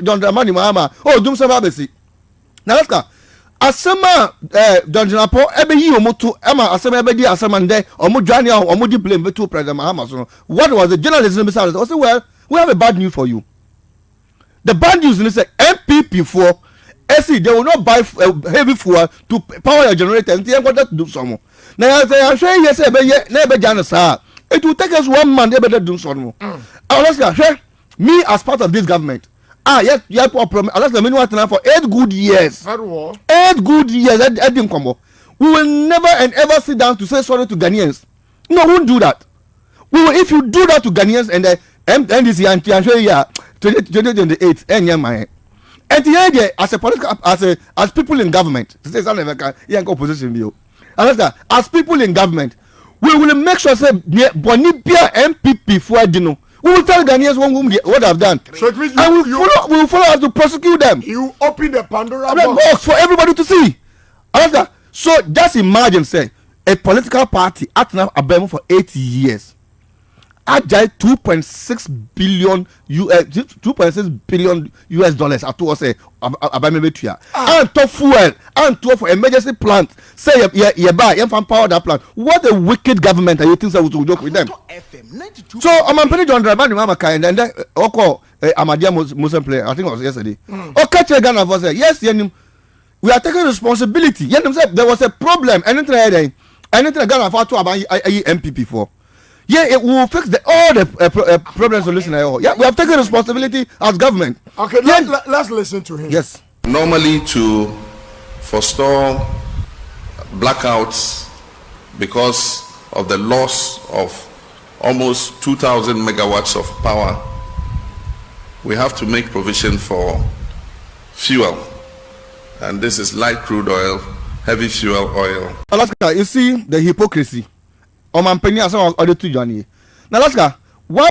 John Dramani Mahama. Oh, Dumso Babesi. Now let's go. Asema John Janapo ebe yi omoto ema asema ebe di asema nde omudwane omudi blame to President Mahama. So what was the journalism beside? I said, well, we have a bad news for you. The bad news is that MPP for SC, they will not buy heavy fuel to power your generator until you got to do some. Now, I'm saying yes, never done sir. It will take us 1 month to do some. Me as part of this government. Yes, you have problem. Unless the minimum time for 8 good years. 8 good years. I didn't come up. We will never and ever sit down to say sorry to Ghanaians. No, we won't do that. We will, if you do that to Ghanaians and the NDC and I'm sure 2028 and and the idea as a political as people in government, opposition as people in government, we will make sure say Bonibia MPP for Dino. We will tell Ghanaians what I've done. So we will follow us to prosecute them. You open the Pandora box for everybody to see. So just imagine say a political party acting up for 80 years. Ajay 2.6 billion US dollars at all say abamebetria and to fuel and to for emergency plant say you buy power that plant. What a wicked government are you think will joke with them? So I'm pretty John Dramani Mahama kind and then Oko Amadia Muslim player I think it was yesterday. Okay, Ghana was say yes we are taking responsibility. There was a problem anything Ghana for to MPP for. Yeah, it will fix all the problem solution. Yeah, we have taken responsibility as government. Okay, let's listen to him. Yes. Normally, to forestall blackouts because of the loss of almost 2,000 megawatts of power, we have to make provision for fuel. And this is light crude oil, heavy fuel oil. Alaska, you see the hypocrisy. Now, Alaska, why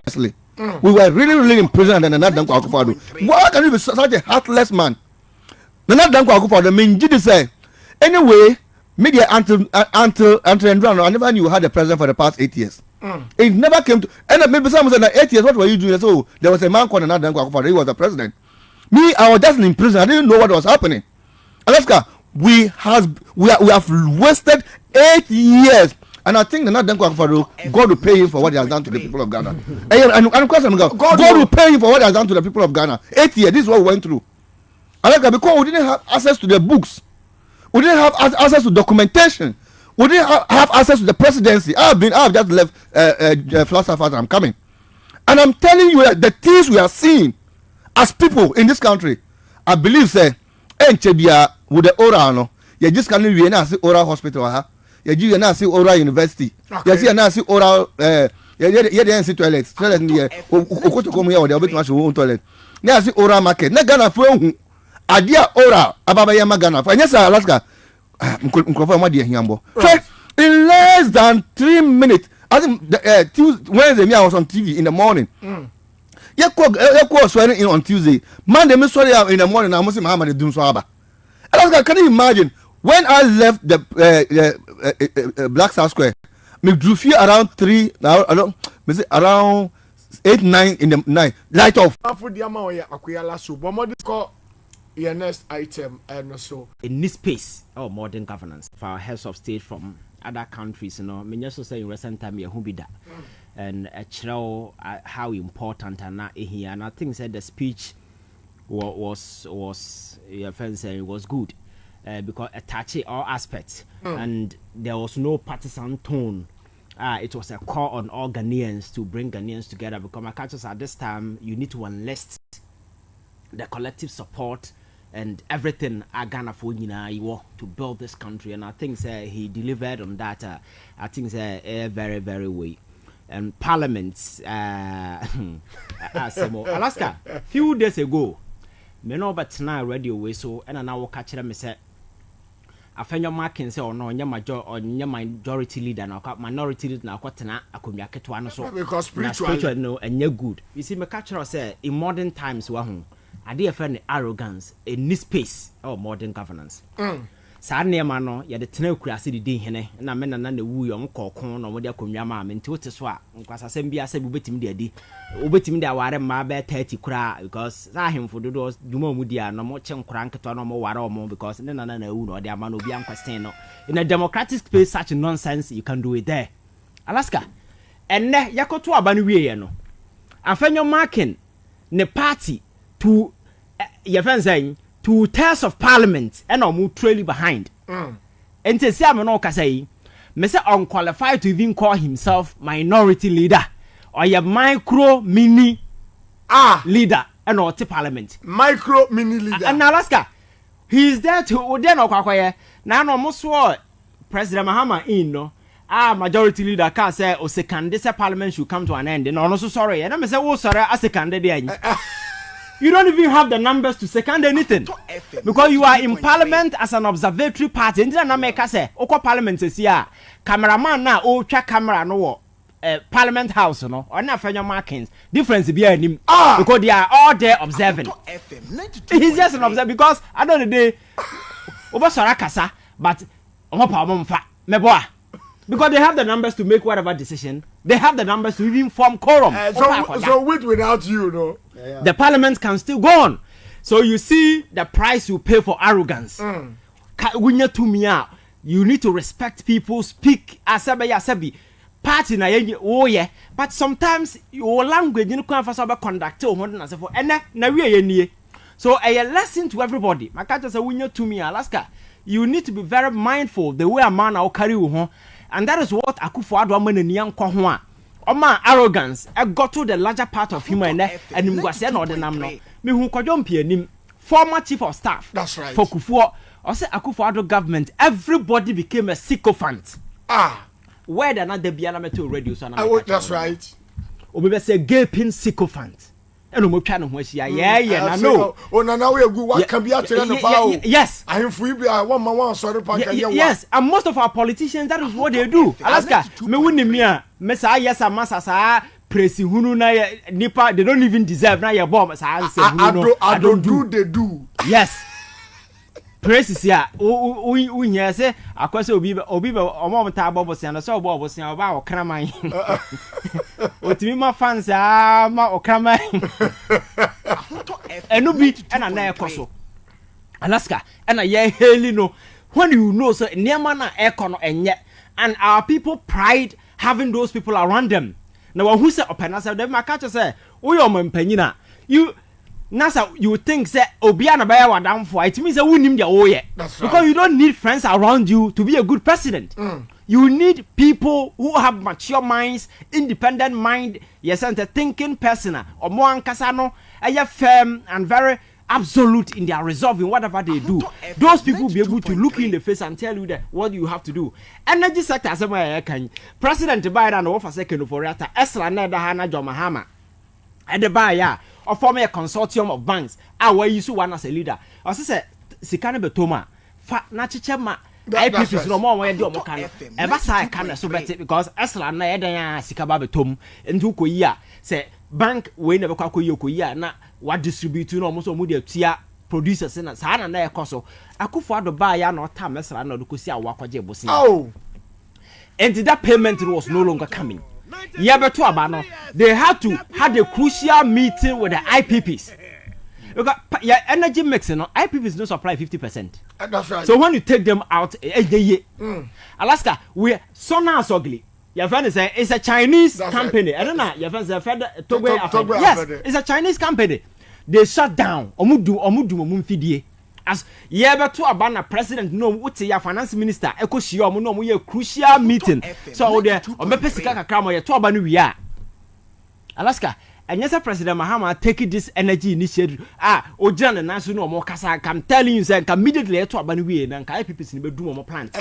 we were really in prison and Nana Danko Akufo-Addo. Why can you be such a heartless man? Nana Danko Akufo-Addo mean did say anyway, media until I never knew you had a president for the past 8 years. It never came to, and maybe someone said that 8 years, what were you doing? So there was a man called Nana Danko Akufo-Addo, he was the president. Me, I was just in prison, I didn't know what was happening. Alaska, we have wasted 8 years. And I think the Nana Danko Akufo-Addo, God will pay him for what he has done to the people of Ghana. And question, God will pay him for what he has done to the people of Ghana. 8 years, this is what we went through. Alaska, because we didn't have access to the books, we didn't have access to documentation, we didn't have access to the presidency. I've just left Flagstaff. I'm coming, and I'm telling you that the things we are seeing as people in this country, I believe say, Enchebia with the oral no, you just can't really see oral hospital, you just not see oral university, you see not see oral you see toilets here, go to come here or they'll be much own toilet. Now see oral market, not Ghana for Adia oral ababa Ghana for yes Alaska. In less than 3 minutes, I think Wednesday I was on TV in the morning. Swearing in on Tuesday. Monday, me sorry in the morning. I must say Muhammad Dum Swaba. Can you imagine when I left the Black South Square? Me drew fear around 3 now. Around 8, 9 in the night. Light off. Your next item and also in this space modern governance for our heads of state from other countries, me just say in recent time you be that and show how important and here, and I think said the speech was your friend saying was good because it touched all aspects and there was no partisan tone. It was a call on all Ghanaians to bring Ghanaians together because my cultures at this time you need to enlist the collective support and everything Ghana for to build this country, and I think he delivered on that. I think very very well. And Parliament, Alaska, few days ago, me know but now radio way so, and I will catch them. Say, I find your marking say or no, your majority leader now, minority leader now, what na I could be a cat one so because spiritual no and you're good. You see, my catcher say in modern times, I dear friend arrogance in this space modern governance. Sadly, mano, ya the tenocracy the day hene, and I mean and the woo young corn or what they come yama into it as well. Because I send be a said, betim the ubetim the water my bed 30 cry because I him for the doors, do more mudia, no more chunk crank to no more war more because then I know or their man will be unquestioned. In a democratic space, such nonsense, you can do it there. Alaska, and ne yako to a banui no. I find your marking ne party to your friend saying 2 thirds of parliament and I'm truly behind. And to say I'm not say, Mr. Unqualified to even call himself minority leader or your micro mini leader and or parliament. Micro mini leader. And Alaska, he is there to then or now almost swore President Mahama in no. Majority leader can't say or second this parliament should come to an end. And also sorry, and I'm say, oh sorry, I seconded the You don't even have the numbers to second anything because you are in parliament as an observatory party. And then America say, "Oko parliament is here. Cameraman now, check camera no parliament house no. Or na fanya markings. Difference be him because they are all there observing. He's just an observer because I know the day over Sarakasa, but because they have the numbers to make whatever decision. They have the numbers to even form quorum. So without you, no. Yeah. The parliament can still go on. So you see the price you pay for arrogance. When you to me out, you need to respect people, speak asabi. Party na yeah. But sometimes your language you can't first about conduct and so forth. And na we so a lesson to everybody. My catcher say when you to me Alaska, you need to be very mindful the way a man will carry you. And that is what Akufo-Addo man and young Kohwa. Oma arrogance, I got to the larger part of him and him was an ordinary. Me who could jump here, former chief of staff. That's right. For Kufuor, I say Akufo-Addo government, everybody became a sycophant. Where the not the Biana metal radio so that's right. Obi say gaping sycophant. And we try to where yeah, no. Oh, now we go what can be at the yes. I am free be one sorry yes, and most of our politicians that is what they do. Alaska, me win me mesa yes a massa presi hunu na nipa they don't even deserve na your bomb I don't do they do. Yes. Praises ya unya say akwase obi omom ta bobosia no so bobosia oba okraman otimi ma fans ma okraman enu bi na na ekoso Alaska and ye heli no when you know so niema na ekono enye and our people pride having those people around them now who say openasa dem maka say we omampanyina you Nasa, you think that Obiana Baya wa down for it means that we need your because you don't need friends around you to be a good president. You need people who have mature minds, independent mind, yes, and a thinking person, or more casano, and firm and very absolute in their resolve in whatever they do. Those people will be able to look you in the face and tell you that what you have to do. Energy sector, as can President Biden offer second for Rata, Esra Neda Hana Jomahama, and the buyer. Or form a consortium of banks. Where you one as a leader. I say, Sikane Betoma, Fat Nachichema, IPPs no more where do can ever say can so better because Esla Naeda Sikaba Betom and Tukoya say bank we never Yokoya na what distribute almost media tia producers in a Sana na Koso. Akufo-Addo buyer no time Esla no Kusia Wakaje Bosi. Oh, and that payment was no longer coming. They had to have a crucial meeting with the IPPs. Because your energy mix, IPPs don't supply 50%. That's right. So when you take them out, Alaska, we're so now ugly. Your friend is it's a Chinese company. Right. I don't know. Your friend is yes, it's a Chinese company. They shut down. Omudu as yeba to abana president no what your finance minister eko shio mo no mo ye crucial meeting so there o mepe sika kakra mo ye to abana wi a Alaska and yes President Mahama take this energy initiative ogira na nanso no mo kasa I'm telling you say immediately to abana wi na nka IPPs ni be do mo plant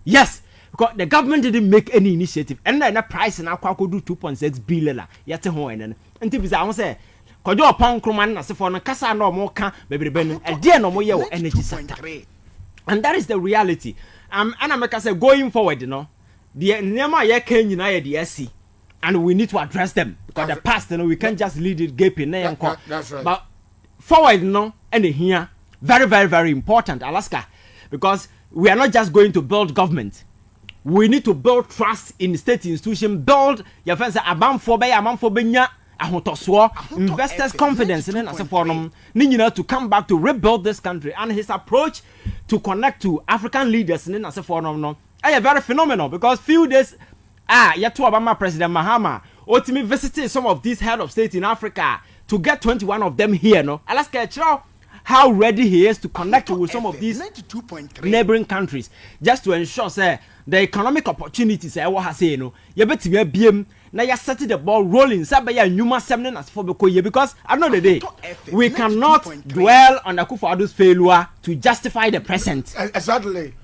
yes because the government didn't make any initiative and then the price na akwa do 2.6 billion yete ho enen nti bisa won say Kojo upon Kruman as if on a Casa no more can baby ben a dear no more energy sector. And that is the reality. And I say going forward, the Nema ye can unite the SC and we need to address them because the past we can't just lead it gaping there and that's right. But forward and here very, very, very important, Alaska, because we are not just going to build government. We need to build trust in state institution, build your friends Ahotor investors' confidence in as a forum, to come back to rebuild this country and his approach to connect to African leaders in as a forum. No, I am very phenomenal because few days, yet to Obama President Mahama, ultimately visited some of these head of state in Africa to get 21 of them here. No, Alaska, how ready he is to connect with some of these neighboring countries just to ensure, say, the economic opportunities. You better be a now you set the ball rolling. Because at the end of the day, we cannot dwell on the Akufo-Addo's failure to justify the present. Exactly.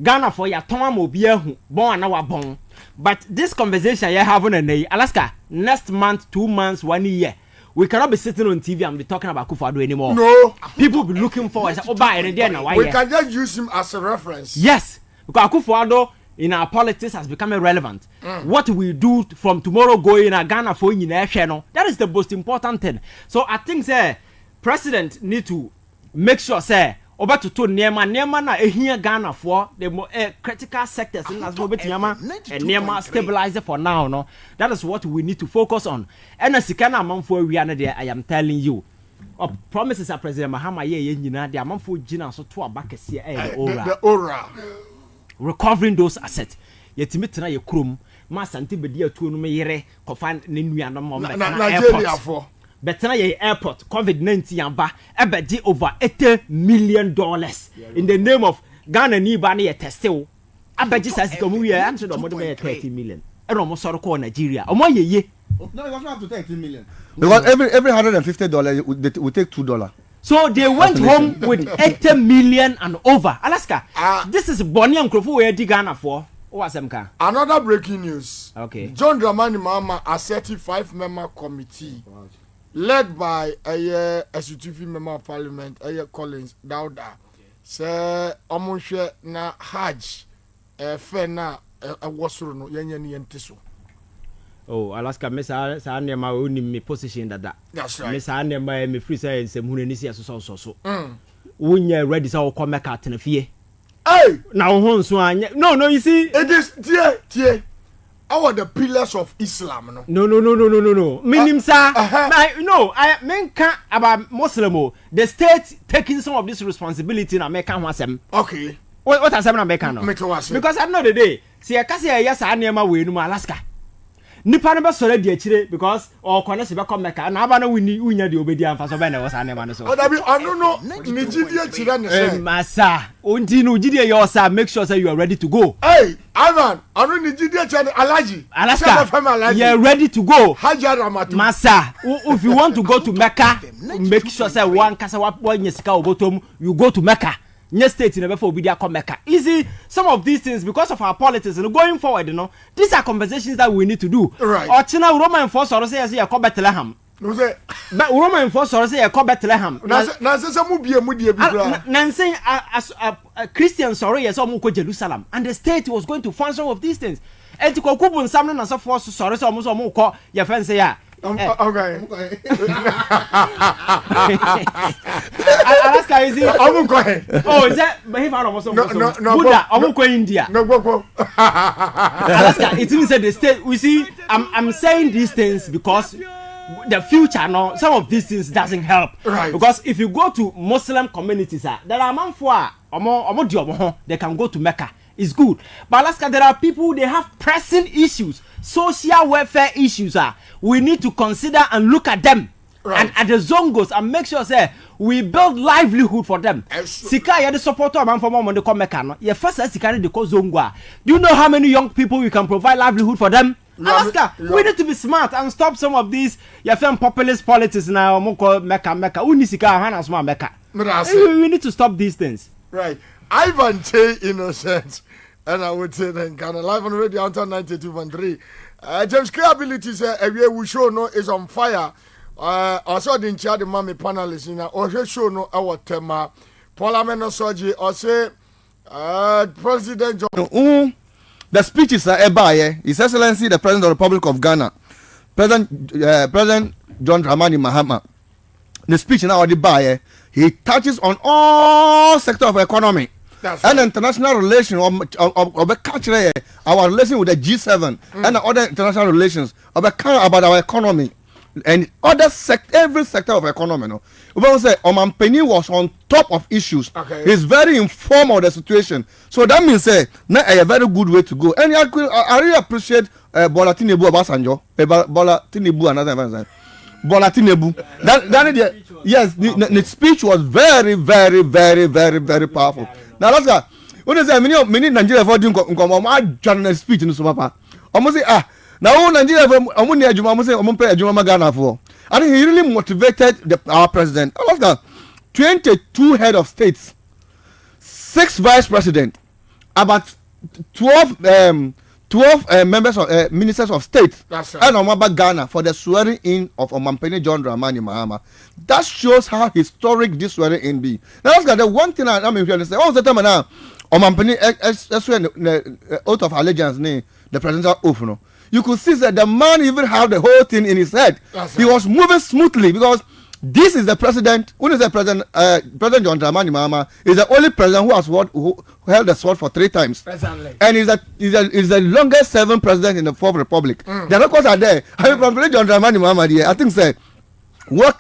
Ghana for your Tom will be born an hour born. But this conversation you have on a Alaska next month, 2 months, 1 year. We cannot be sitting on TV and be talking about Akufo-Addo anymore. No. People be looking forward. We can just use him as a reference. Yes. Because Akufo-Addo in our politics has become irrelevant. What we do from tomorrow going in Ghana for that is the most important thing. So I think president need to make sure over to Nema na here Ghana for the critical sectors in as Nema stabilize for now. No, that is what we need to focus on. And as Sikana amount for we are there, I am telling you. Promises of President Mahama the amount for Gina so to a back the aura. Recovering those assets. Yet Mitana ye krum, Master Antibedia to me yere, confine Ninuan Nigeria for Betana ye airport, COVID-19 and ba, ebedi over $80 million in the name of Ghana Nibani a testil. Abeji says we answered the more than 30 million. and almost sort of call Nigeria. Or more ye. No, it was not up to 13 million. Because every $150 we take $2. So they went home with 80 million and over. Alaska, this is Bonnie and Krofu where Ghana for. Another breaking news. Okay. John Dramani Mahama, a 35-member committee led by a SUTV member of parliament, Collins Dauda, say Omushe na Hajj, Fena, a wasuru yenye ntiso. Oh, Alaska, Miss Anema only me position that. That's right. Miss Anema, me free say, some who need to so. When you're ready, so come back at the fear. Hey! Now, no, you see, it is dear. Our the pillars of Islam, no. No. Meaning, sir, I mean, can't about Muslim. The state taking some of this responsibility and make them. Okay. What has happened? Because at the end of the day, see, I can say yes, I never win Alaska. Nipa never saw the chile because or connect to become Mecca. And Abana we need the obedience for Savannah was an animal. Oh, that be I don't know. Nigeria children. Massa, Undino Gidia yourself, make sure that you are ready to go. Hey, Ivan, I don't Nigeria children. Alaska, you're ready to go. Hajaramatu. Massa, if you want to go to Mecca, make sure that one Kasawa one Yeska bottom, you go to Mecca. Yes, state never for Bidia come Mecca. Easy. Some of these things because of our politics and going forward, these are conversations that we need to do. Right. Or China Roman force or say I call Bethlehem. No say. But Roman force or say I call Bethlehem. Now say some be a Nancy as a Christian sorry yes or Jerusalem and the state was going to fund some of these things. And to Kokubun Samnon and so forth sorry so almost more call your friends say yeah. Okay. Alaska is it? I'm going. Oh, is that? But he found almost no. Buddha, I'm going India. No, go. Alaska, it means that the state. We see, I'm saying these things because the future, no, some of these things doesn't help. Right. Because if you go to Muslim communities, there are man for they can go to Mecca. It's good. But Alaska, there are people, they have pressing issues, social welfare issues. We need to consider and look at them. Right. And at the zongos and make sure say we build livelihood for them. Sika ya the supporter man for mom on the come Mecca. Yeah, first sika the cause zongwa. Do you know how many young people we can provide livelihood for them? Alaska, we need to be smart and stop some of these populist politics now. Mecca. Unisika hana small Mecca. We need to stop these things. Right. Ivan Kyei Innocent, and I would say then Ghana live on radio until 92.3. James K abilities we show no is on fire. Also the chat the mommy panelists in our show no our tema parliament surgery or say President John. The speeches are His Excellency the President of the Republic of Ghana, President John Dramani Mahama. The speech now the he touches on all sectors of economy. And international relations our relation with the G7 and other international relations about our economy and every sector of economy. No, we say Omampeni was on top of issues. Okay. He's very informed of the situation. So that means a very good way to go. And I really appreciate Bola Tinubu Obasanjo, Bola Tinubu another person. Bola Tinubu. Yes, the speech was very, very, very, very, very powerful. Now let's go. When they say many Nigeria for doing journal speech in the papa. Almost say now Nigeria for almost say Ghana for. I think he really motivated our president. Let's go. 22 head of states, 6 vice president, about 12 members of ministers of state. That's right. And Omaba Ghana for the swearing in of Omampeni John Dramani Mahama. That shows how historic this swearing in be. Now let's get the one thing I mean to say. What's the time now? Omampeni the oath of allegiance, the presidential oath. No, you could see that the man even had the whole thing in his head. That's he right. was moving smoothly because this is the president. When is the president? President John Dramani Mahama is the only president who held the sword for 3 times. Presently. And is the longest serving president in the 4th Republic. The records are there. I mean, from President John Dramani Mahama here, I think say got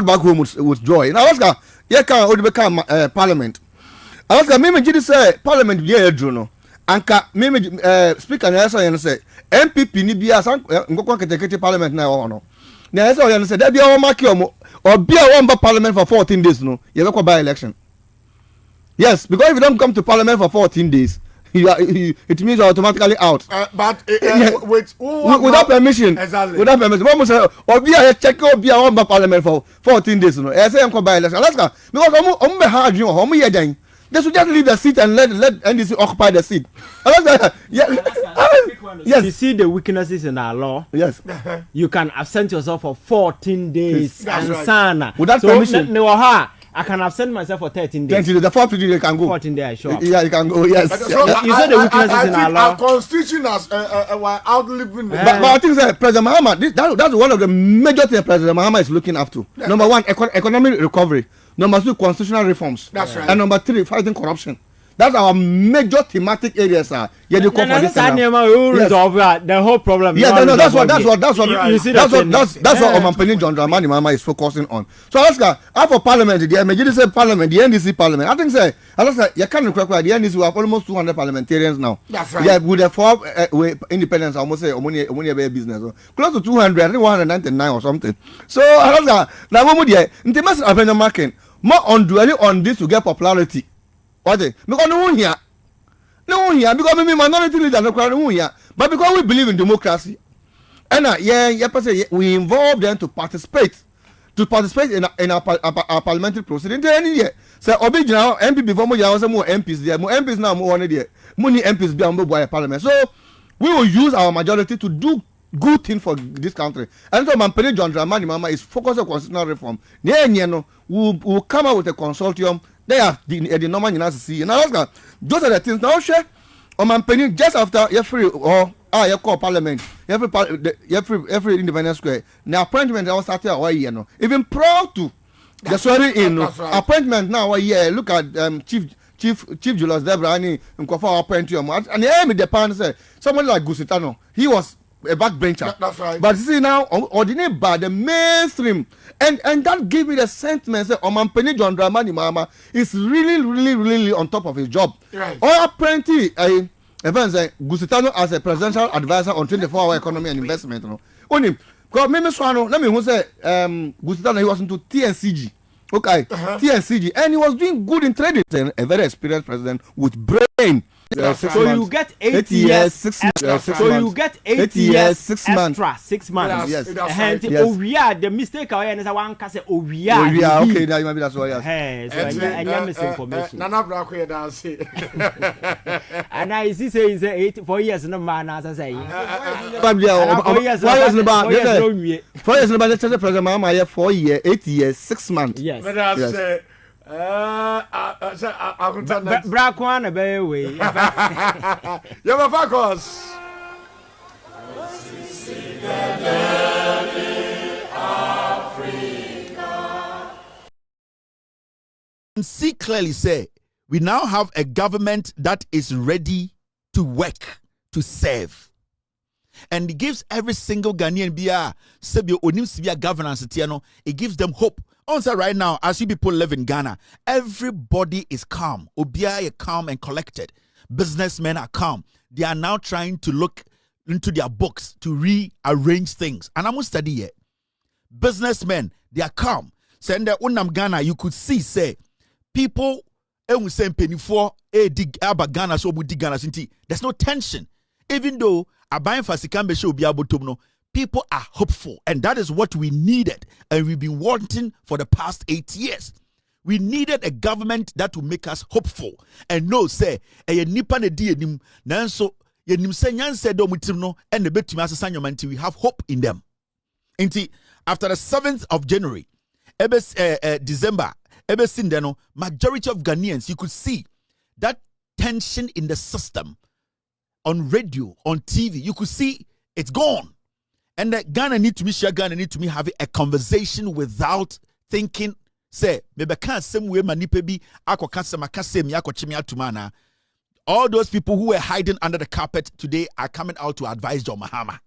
back home with joy. Now Oscar, here can only become parliament. Oscar, me say parliament here Juno. Anka me speaker na say MPP ni bia san ngokwa ketekete parliament na ono. Now, that's all you say. There be our mark or be a one parliament for 14 days. No, you have by election. Yes, because if you don't come to parliament for 14 days, it means you're automatically out. But without permission. Exactly. Without permission. One say, Obia check Obia on parliament for 14 days. No, I say I'm by election. Alaska because I'm hard you. How many day? They should just leave the seat and let NDC occupy the seat. Alaska, yes. You see the weaknesses in our law. Yes. You can absent yourself for 14 days. That's right. Sana. Without permission. I can absent myself for 13 days. 13 days. The 14 days you can go. 14 days, sure. Yeah, you can go. Yes. So You said the weaknesses in our law. Our constitution has outliving. But I think President Mahama, that's one of the major things President Mahama is looking up to. Number one, economic recovery. Number two, constitutional reforms. That's right. And number three, fighting corruption. That's our major thematic areas. Yeah, you call for this. Resolve the whole problem. Yeah, no, that's what Omampeni John Dramani Mahama is focusing on. So after Parliament, the Emergency Parliament, the NDC Parliament, I think you can't require the NDC. We have almost 200 parliamentarians now. That's right. Yeah, with the 4 independents, I almost say only business. Close to 200, I think 199 or something. So now in the message of market, more on this to get popularity. What? Because no here, because maybe minority leaders no here, but because we believe in democracy, and we involve them to participate in our parliamentary proceeding. Then so original MP before more MPs there, more MPs now more one there, money MPs be on board parliament. So we will use our majority to do good thing for this country. And so Mampeni John Dramani Mahama is focused on constitutional reform. We'll come out with a consortium. They are the normal United see. Now, those are the things. Now, share on Mampeni just after every you call parliament, every independent square. Now, appointment I was started a year. Even proud to the swearing in appointment now a year. Look at Chief Julius Debra and Nkofa appointment. And the the parents say someone like Gusitano, he was a backbencher. That's right. But you see now, ordinary by the mainstream, and that gave me the sentiment that Omampeni John Dramani Mahama is really on top of his job. Right. Or apparently, events Gusitano as a presidential advisor on 24-hour economy and investment. Only because maybe Swano, let me say, Gusitano he was into TNCG. Okay, TNCG, and he was doing good in trading. A very experienced president with brain. So you get 8 years 6 months. So you get 8 years 6 months. Extra 6 months. Yes. And we are the mistake I is one can say we are. Okay, now maybe that's why. Yes. So I am misinformation. Nana Brako here that say. And I see say is 8 4 years no man as I say. 4 years no bad. 4 years no bad. The president Mahama here 4 years 8 years 6 months. Yes. But I say Brakwana way. You have a focus. See clearly say we now have a government that is ready to work, to serve. And it gives every single Ghanaian governance, it gives them hope. Also, right now, as you people live in Ghana, everybody is calm. Obia are calm and collected. Businessmen are calm. They are now trying to look into their books to rearrange things. And I'm going to study it. Businessmen, they are calm. So in the Unam Ghana, you could see, say, people, Ghana, so there's no tension. Even though Abayan Fasikambe show be able to people are hopeful, and that is what we needed, and we've been wanting for the past 8 years. We needed a government that will make us hopeful and no say nipa na di enim nanso yenim say nyanse do mutim no and the betumi asesa nyomanti. We have hope in them. Inti after the 7th of January, December, no majority of Ghanaians, you could see that tension in the system on radio, on TV. You could see it's gone. And Ghana need to be having a conversation without thinking, say, maybe can't same way manipebi ako kansema kasemi ako chimi atumana. All those people who were hiding under the carpet today are coming out to advise John Mahama.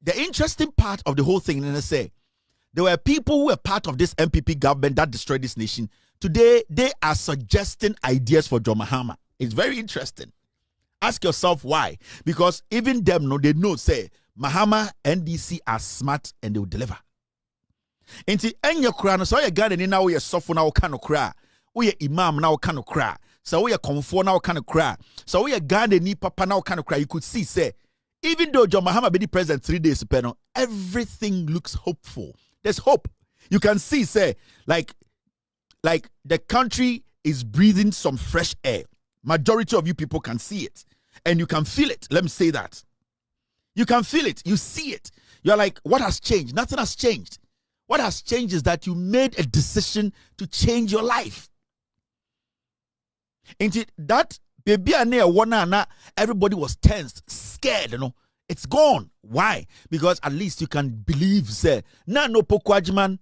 The interesting part of the whole thing, and I say, there were people who were part of this MPP government that destroyed this nation. Today, they are suggesting ideas for John Mahama. It's very interesting. Ask yourself why. Because even them, they know, say, Mahama, NDC are smart and they will deliver. Inti enya kura no so ye Ghana ni na wo ye sofo na wo ka no kura, wo ye imam na wo ka no kura. So we are comfort now kind of cry. So we are Ghana ni papa now kind of cry. You could see, say, even though John Mahama be the president 3 days, everything looks hopeful. There's hope. You can see, say, like the country is breathing some fresh air. Majority of you people can see it. And you can feel it. Let me say that. You can feel it. You see it. You're like, what has changed? Nothing has changed. What has changed is that you made a decision to change your life. Into that baby and everybody was tensed, scared, It's gone. Why? Because at least you can believe, say, no Pokwajiman,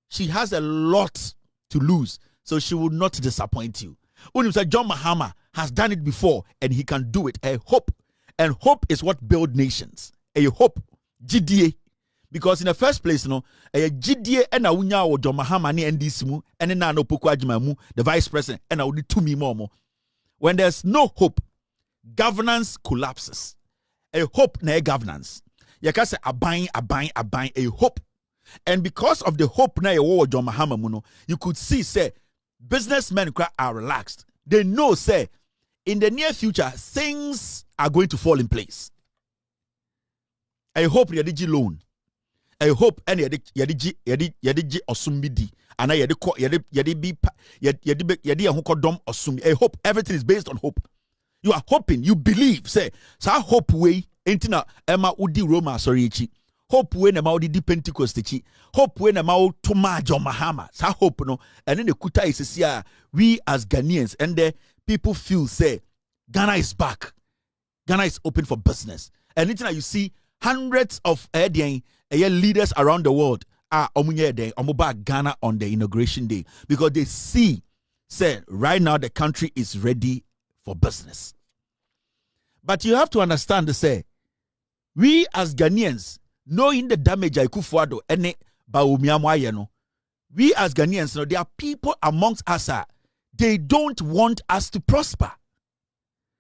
she has a lot to lose, so she will not disappoint you. When you say John Mahama has done it before and he can do it, a hope. And hope is what builds nations. A hope. GDA. Because in the first place, a GDA and a unya or John Mahama ni NDC mu and then no Pokwajiman mu, the vice president, and I would need 2 me more. When there's no hope, governance collapses. A hope na governance. You can say a hope. And because of the hope na war John Mahama muno, you could see say businessmen are relaxed. They know say in the near future things are going to fall in place. I hope yadiji loan. I hope any yadiji osumbidi and I yadi ahukodom osumi. I hope everything is based on hope. You are hoping, you believe, say, so I hope way entina Emma Udi Roma Sorichi. Hope when a Maudi di Pentecost, hope when a Mao Toma John Mahama. So hope no, and then the Kuta is here. We as Ghanaians and the people feel say Ghana is back. Ghana is open for business. And anytime you see hundreds of leaders around the world are omuba Ghana on the inauguration day because they see say right now the country is ready for business. But you have to understand to say we as Ghanaians, knowing the damage Ikufuado and Baumiamoyeno, we as Ghanaians, there are people amongst us, they don't want us to prosper.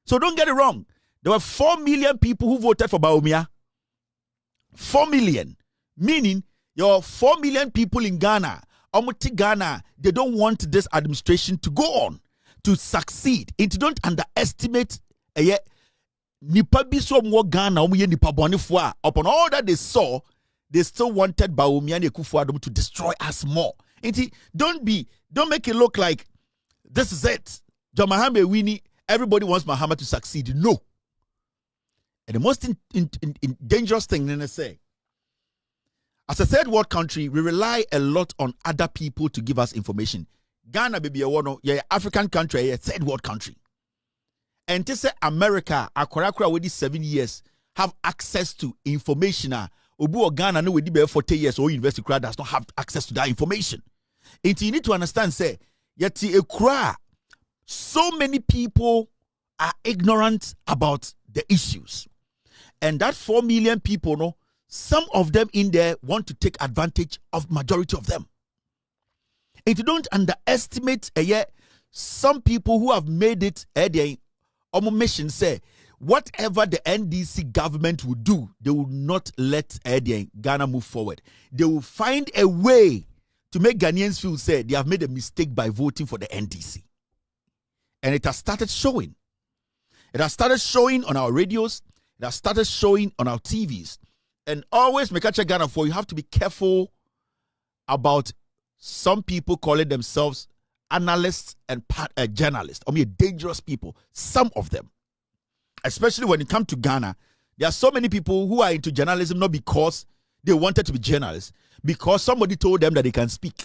So don't get it wrong. There were 4 million people who voted for Baumia. 4 million. Meaning, your 4 million people in Ghana, Omuti Ghana, they don't want this administration to go on, to succeed. And don't underestimate nipa bi so mo Ghana nipa bonifo upon all that they saw, they still wanted Baumia and Ekufuadom to destroy us more. Don't make it look like this is it. John Mahama Winnie, everybody wants Mahama to succeed. No. And the most dangerous thing in say, as a third world country, we rely a lot on other people to give us information. Ghana baby African country, a third world country. And to say America, Akorakura with 7 years, have access to information. Obu or Ghana no with 40 years or university crowd does not have access to that information. And you need to understand, say, yet a cry. So many people are ignorant about the issues. And that 4 million people, some of them in there want to take advantage of majority of them. And you don't underestimate some people who have made it mission say whatever the NDC government will do, they will not let Ghana move forward. They will find a way to make Ghanaians feel say they have made a mistake by voting for the NDC. And it has started showing. It has started showing on our radios. It has started showing on our TVs. And always make a check Ghana for you have to be careful about some people calling themselves analysts and journalists. Dangerous people. Some of them. Especially when it comes to Ghana, there are so many people who are into journalism not because they wanted to be journalists, because somebody told them that they can speak.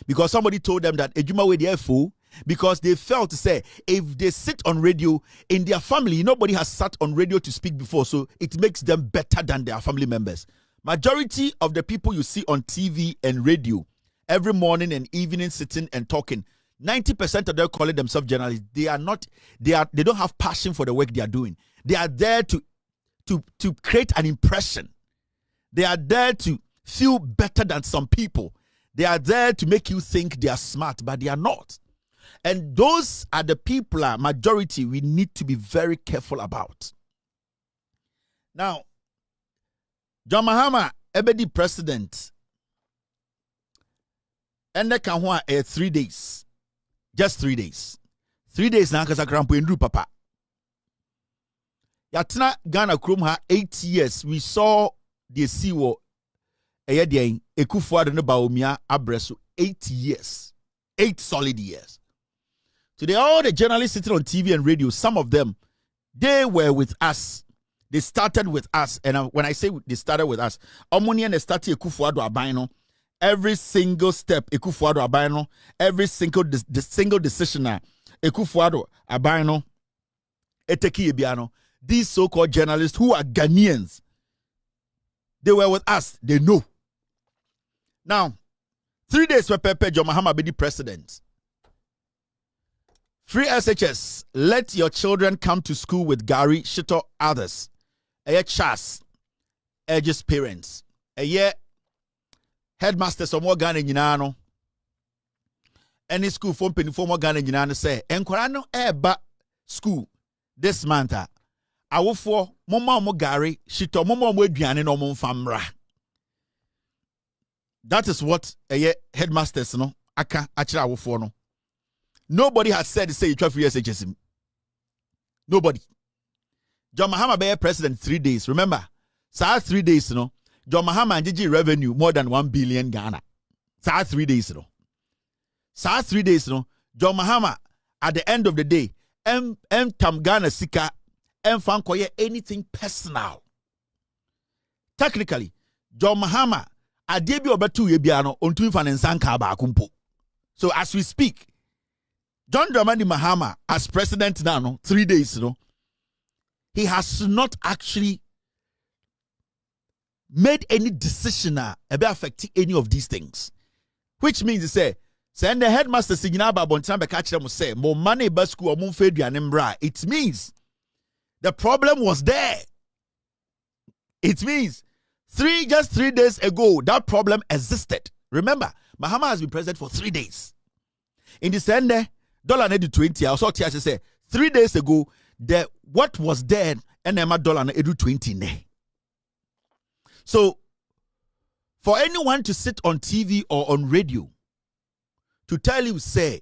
Because somebody told them that Ejuma we the fool. Because they felt to say if they sit on radio in their family, nobody has sat on radio to speak before, so it makes them better than their family members. Majority of the people you see on TV and radio every morning and evening sitting and talking, 90% of them calling themselves journalists. They don't have passion for the work they are doing. They are there to create an impression. They are there to feel better than some people. They are there to make you think they are smart, but they are not. And those are the people, majority, we need to be very careful about. Now, John Mahama, Ebedi president, and the Kanhua 3 days. Just 3 days. 3 days na kasa krampo endru papa. Yatena Ghana krom ha 8 years. We saw the Siwo Eyedian Ekufuado ne Baomia Abreso 8 years. 8 solid years. Today, all the journalists sitting on TV and radio, some of them, they were with us. They started with us. And when I say they started with us, Omoni and started Ekufuado Abino. Every single step, Ekufuado Abino. Every single decision, Ekufuado Abino. Eteki Ebiano. These so-called journalists who are Ghanaians, they were with us. They know. Now, 3 days for Pepe John Mahama be the president. Free SHS. Let your children come to school with Gary, Shito, others. A Chas, Edge's parents. A year headmasters of more Ghana Yinano. Any school from penny for more Ghana Yinano say, Enquirano eba school this month. Awofo moma mo Gary, Shito, moma mo Diane no mon famra. That is what a headmasters no aka achira awofo no. Nobody has said say you try free SHS. Nobody. John Mahama be president 3 days. Remember, 3 days no. John Mahama and GG revenue more than 1 billion Ghana. 3 days no. 3 days no. John Mahama at the end of the day, tam Ghana sika fan koye anything personal. Technically, John Mahama adebi obetu ye bia no ontu fa nsanka ba akumpo. So as we speak, John Dramani Mahama as president now, no, 3 days, no, he has not actually made any decision about affecting any of these things. Which means to say, send the headmaster signal about Bontan catch them say more money basku or moon fed and it means the problem was there. It means just 3 days ago, that problem existed. Remember, Mahama has been president for 3 days. In the Sunday, dollar need 20. I saw Tia say 3 days ago, what was there and Emma dollar need 20 ne. So, for anyone to sit on TV or on radio to tell you, say,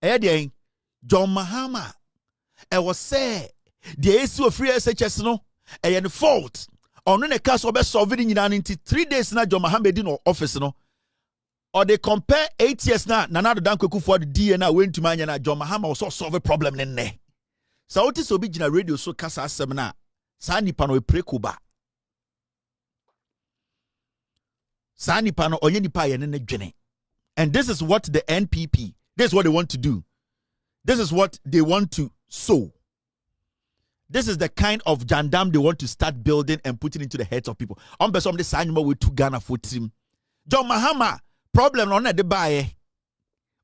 John Mahama, I was say, the issue of free SHS no, and fault. On the case of solving in 3 days now, John Mahama did no office no. Or they compare 8 years now, Nana Danko for the DNA went to Mania, John Mahama also solve a problem in there. So what is original radio so Casa Seminar? Sani Pano Prekuba. Sani Pano Oyeni Paya and Jenny. And this is what the NPP, this is what they want to do. This is what they want to sow. This is the kind of jandam they want to start building and putting into the heads of people. On the some the sign with 2 Ghana for team. John Mahama. Problem on the buy.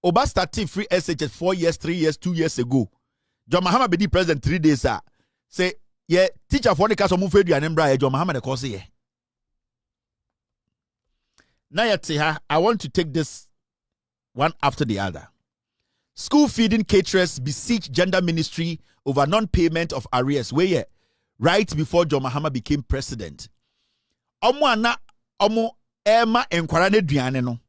Oba started free SHS 4 years, 3 years, 2 years ago. John Mahama be the president 3 days. Say, yeah, teacher for the case of Mufedu and Embra, John Mahama the course here. Now, I want to take this one after the other. School feeding caterers beseech gender ministry over non-payment of arrears. Where right before John Mahama became president. Omo Emma enquirane duane no.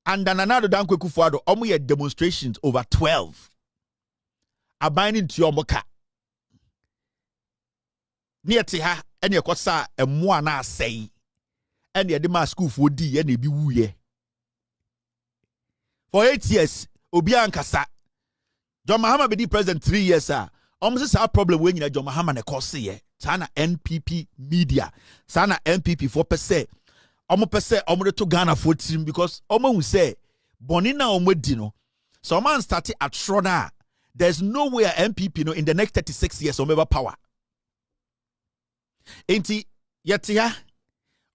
And then another Danko Kufuado, had demonstrations over 12. Abiding to your moka. Near Tiha, and your cosa, and moana say, and the Adema school for D and be wooye. For 8 years, Obian Kasa. John Mahama be the president 3 years, sir. Almost a problem when you John Mahama ne course Sana NPP media, Sana NPP 4%. Omo pese omo to Ghana for team because omo will say bonina omo dino. So man started at Shrona. There's no way MPP no in the next 36 years omo power. Enti yetia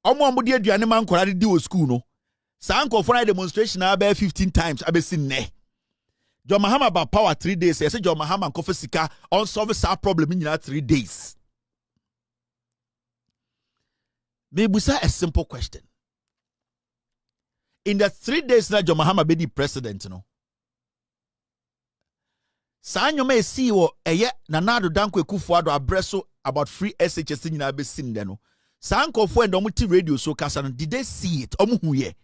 omo di aduane man kwara di o school no. Sanko for demonstration about 15 times abe sin ne. John Mahama about power 3 days. Say John Mahama nkofe sika on solve sa problem in 3 days. Maybe say a simple question. In the 3 days that John Mahama be the president, no. Sanyo may see wo eye Nanado Danko Kufuado abreso about free SHS in abesin de no. Sanko fo and omuti radio so kasa no. Did they see it? Omu huye.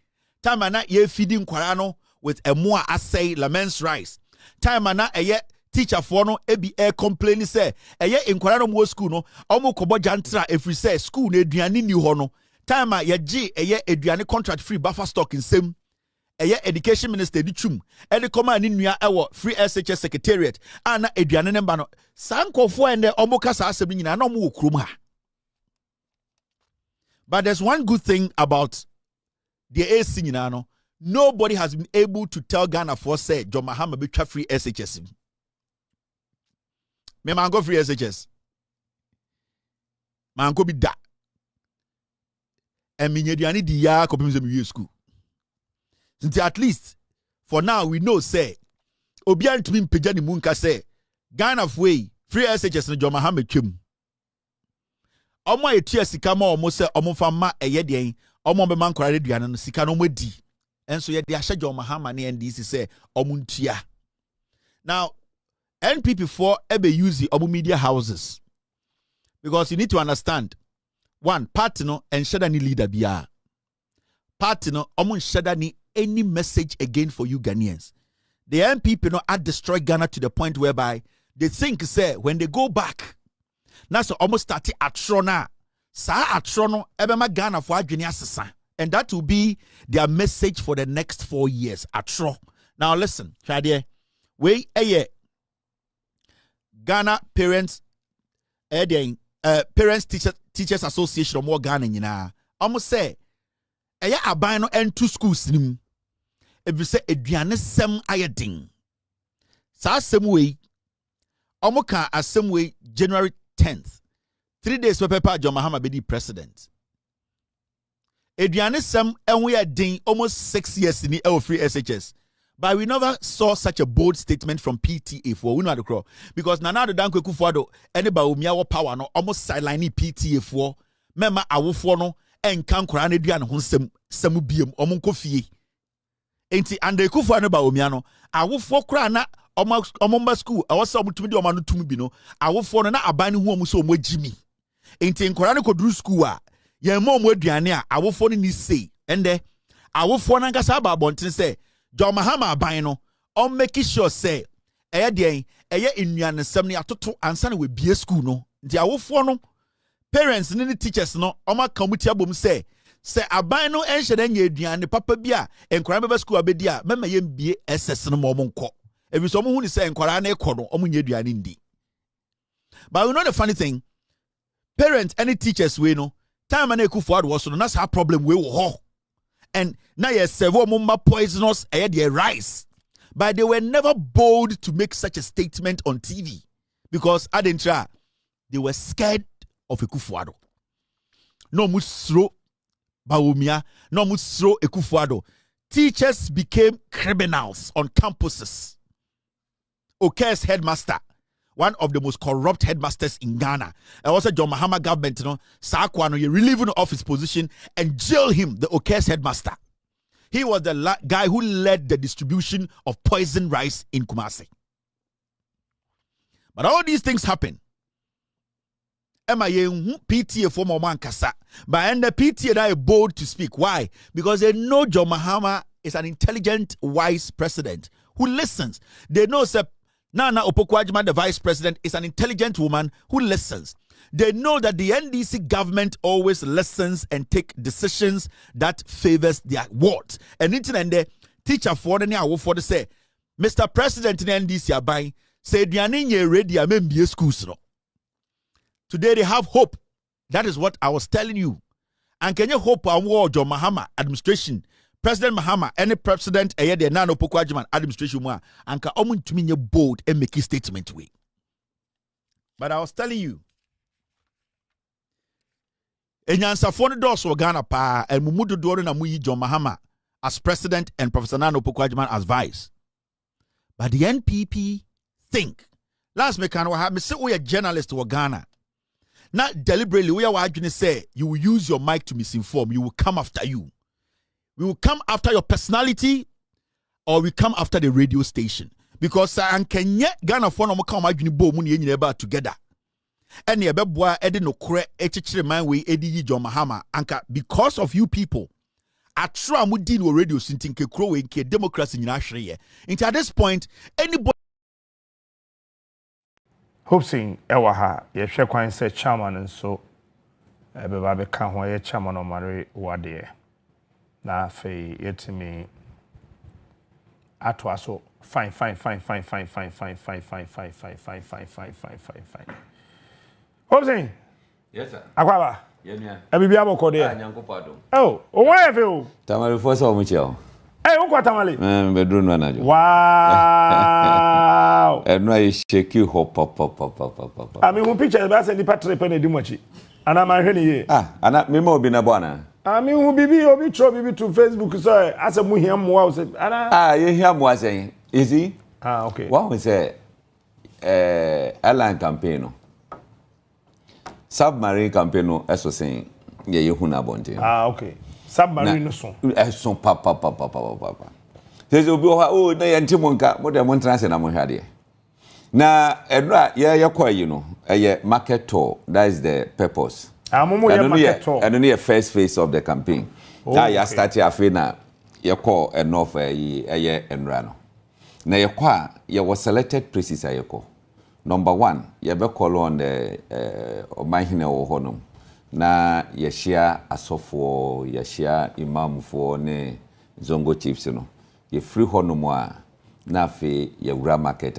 Time na ye feeding kwara no with a more assay laments rice. time ana eye teacher for no ebi complain say eye inkwara no mo school no omo kobo jantra every say school na aduane ni ho no time a ye gi eye aduane contract free buffer stock nsem eye education minister di twum ede koma ni nua ewo free SHS secretariat ana aduane ne mba no sankofo ende omo kasa asem nyina na omo wo krom ha. But there's one good thing about the AC nyina no, nobody has been able to tell Ghana for say John Mahama be free SHS. Me man go free SHS. Man go be da. And me nyediani di ya kopim se me school. Since at least for now we know say obian to me pagya ni munka say Ghana way free SHS no John Mahama twem. Omo etua sika ma omo se omo fa ma eye den omo be man kwara duane no sika no modi enso ye de ahye John Mahama ne NDC say omo ntua. Now NPP for ebe use the omo media houses because you need to understand one party no enshada ni leader bia party no omo enshada ni any message again for you Ghanaians. The NPP no had destroyed Ghana to the point whereby they think say when they go back now so almost started atro na sa atro no ebema Ghana for adwene asesa, and that will be their message for the next 4 years atro. Now listen, Chadie, we Ghana Parents Parents Teachers Association of more Ghana nyina almost say eya aban no ento schools nim if you say aduane sem ayedin sa asem we omo ka asem we January 10th 3 days pepa John Mahama be the president. Aduane sem enwe yedin almost 6 years in the free SHS, but we never saw such a bold statement from PTA for we know the crow because Nana Dankwe Kufuado anybody umia wo power no almost sideline PTA for mema awofo no enkan kora na aduane ho sem biem omo nkofie enti ande Kufuado ba umia no awofo kora na omomba school awose omutumi di omanu tumi bi no awofo no na abani hu omu so omagimi enti nkora ne kodru school a ye ma omu aduane a awofo no ni sei ende awofo na nkasa ba bonten say John Mahama aban no on make sure say eye den eye nnuane nsem ne atoto ansa na we bie school no nti awofo no parents ne teachers no oma kamuti abom say aban no enhye na nya aduane papa bi a nkora beba school abedi a mema ye mbie SS no mo nko every so hu ni say nkwara na ekono omunye aduane ndi. But we know the funny thing, parents any teachers we no time na Ekufuado was no that's our problem we wo ho, and now yes several mumba poisonous their rice, but they were never bold to make such a statement on TV because adentra they were scared of Ekufuado. No musro Bawumia, no musro Ekufuado. Teachers became criminals on campuses. Okay's headmaster, one of the most corrupt headmasters in Ghana. And also John Mahama government, Sakwano, you relieving of his position and jail him, the Okay's headmaster. He was the guy who led the distribution of poison rice in Kumasi. But all these things happen. PTA for Moman Kasa. But the PTA that are bold to speak. Why? Because they know John Mahama is an intelligent, wise president who listens. They know Nana Opoku-Agyeman, the vice president, is an intelligent woman who listens. They know that the NDC government always listens and take decisions that favors their wards. And the teacher for the say, Mr. President in NDC abai say diane ready a schools no. Today they have hope. That is what I was telling you. And can you hope on John Mahama administration? President Mahama, any president, the Nana Opoku-Agyeman administration, and can omun to me bold and make a statement way. But I was telling you, Enyansa phone doors for Ghana pa and Mumudu Doro na Muyi John Mahama as president and Professor Nana Opoku-Agyeman as vice. But the NPP think last mekano ha me say we a journalist to Ghana. Not deliberately we are going to say you will use your mic to misinform. You will come after you. We will come after your personality, or we come after the radio station. Because Kenya Ghana phone no come bo mu ne nyina together. And ye beboa ede no kore echichire man we edi John Mahama anka because of you people. Atro amudi no radio sintin ke kro we nke democracy nyina hwere ye. At this point anybody hoping ewa ha ye hwe kwan se chairman nso beba be ka ho ye chairman omare wade na fe yetimi ato aso fine hoping yes sir akwaba yemia abibi aboko de nyankopado oh owo efe o tamale fo so mu cheo wo kwatamale bedru no na jo wow no I shake you hop I mean who picture be say nipa trepe na edimochi ana ma hwe ni ye ana me ma obi na bona I mean who bibi obi throw bibi to Facebook so as a mu hia mo say ana ye hia mo asen easy okay what we say airline campaign no submarine campaign no eso sen ye hu na bonte okay submarine no so eso pa say obi o na ye ntimo nka mo de mo ntrance na mo hwade na edra ye kwayi no market tour that is the purpose amumu ye market tour and only the first phase of the campaign now you start here na ye call enough ye enra no na ye kwa ye was selected places ye call number 1 ye be call on the omahine wo honom na ye share asofo ye share imam fo ne zongo chiefs no ye free honom a na fe ye wura market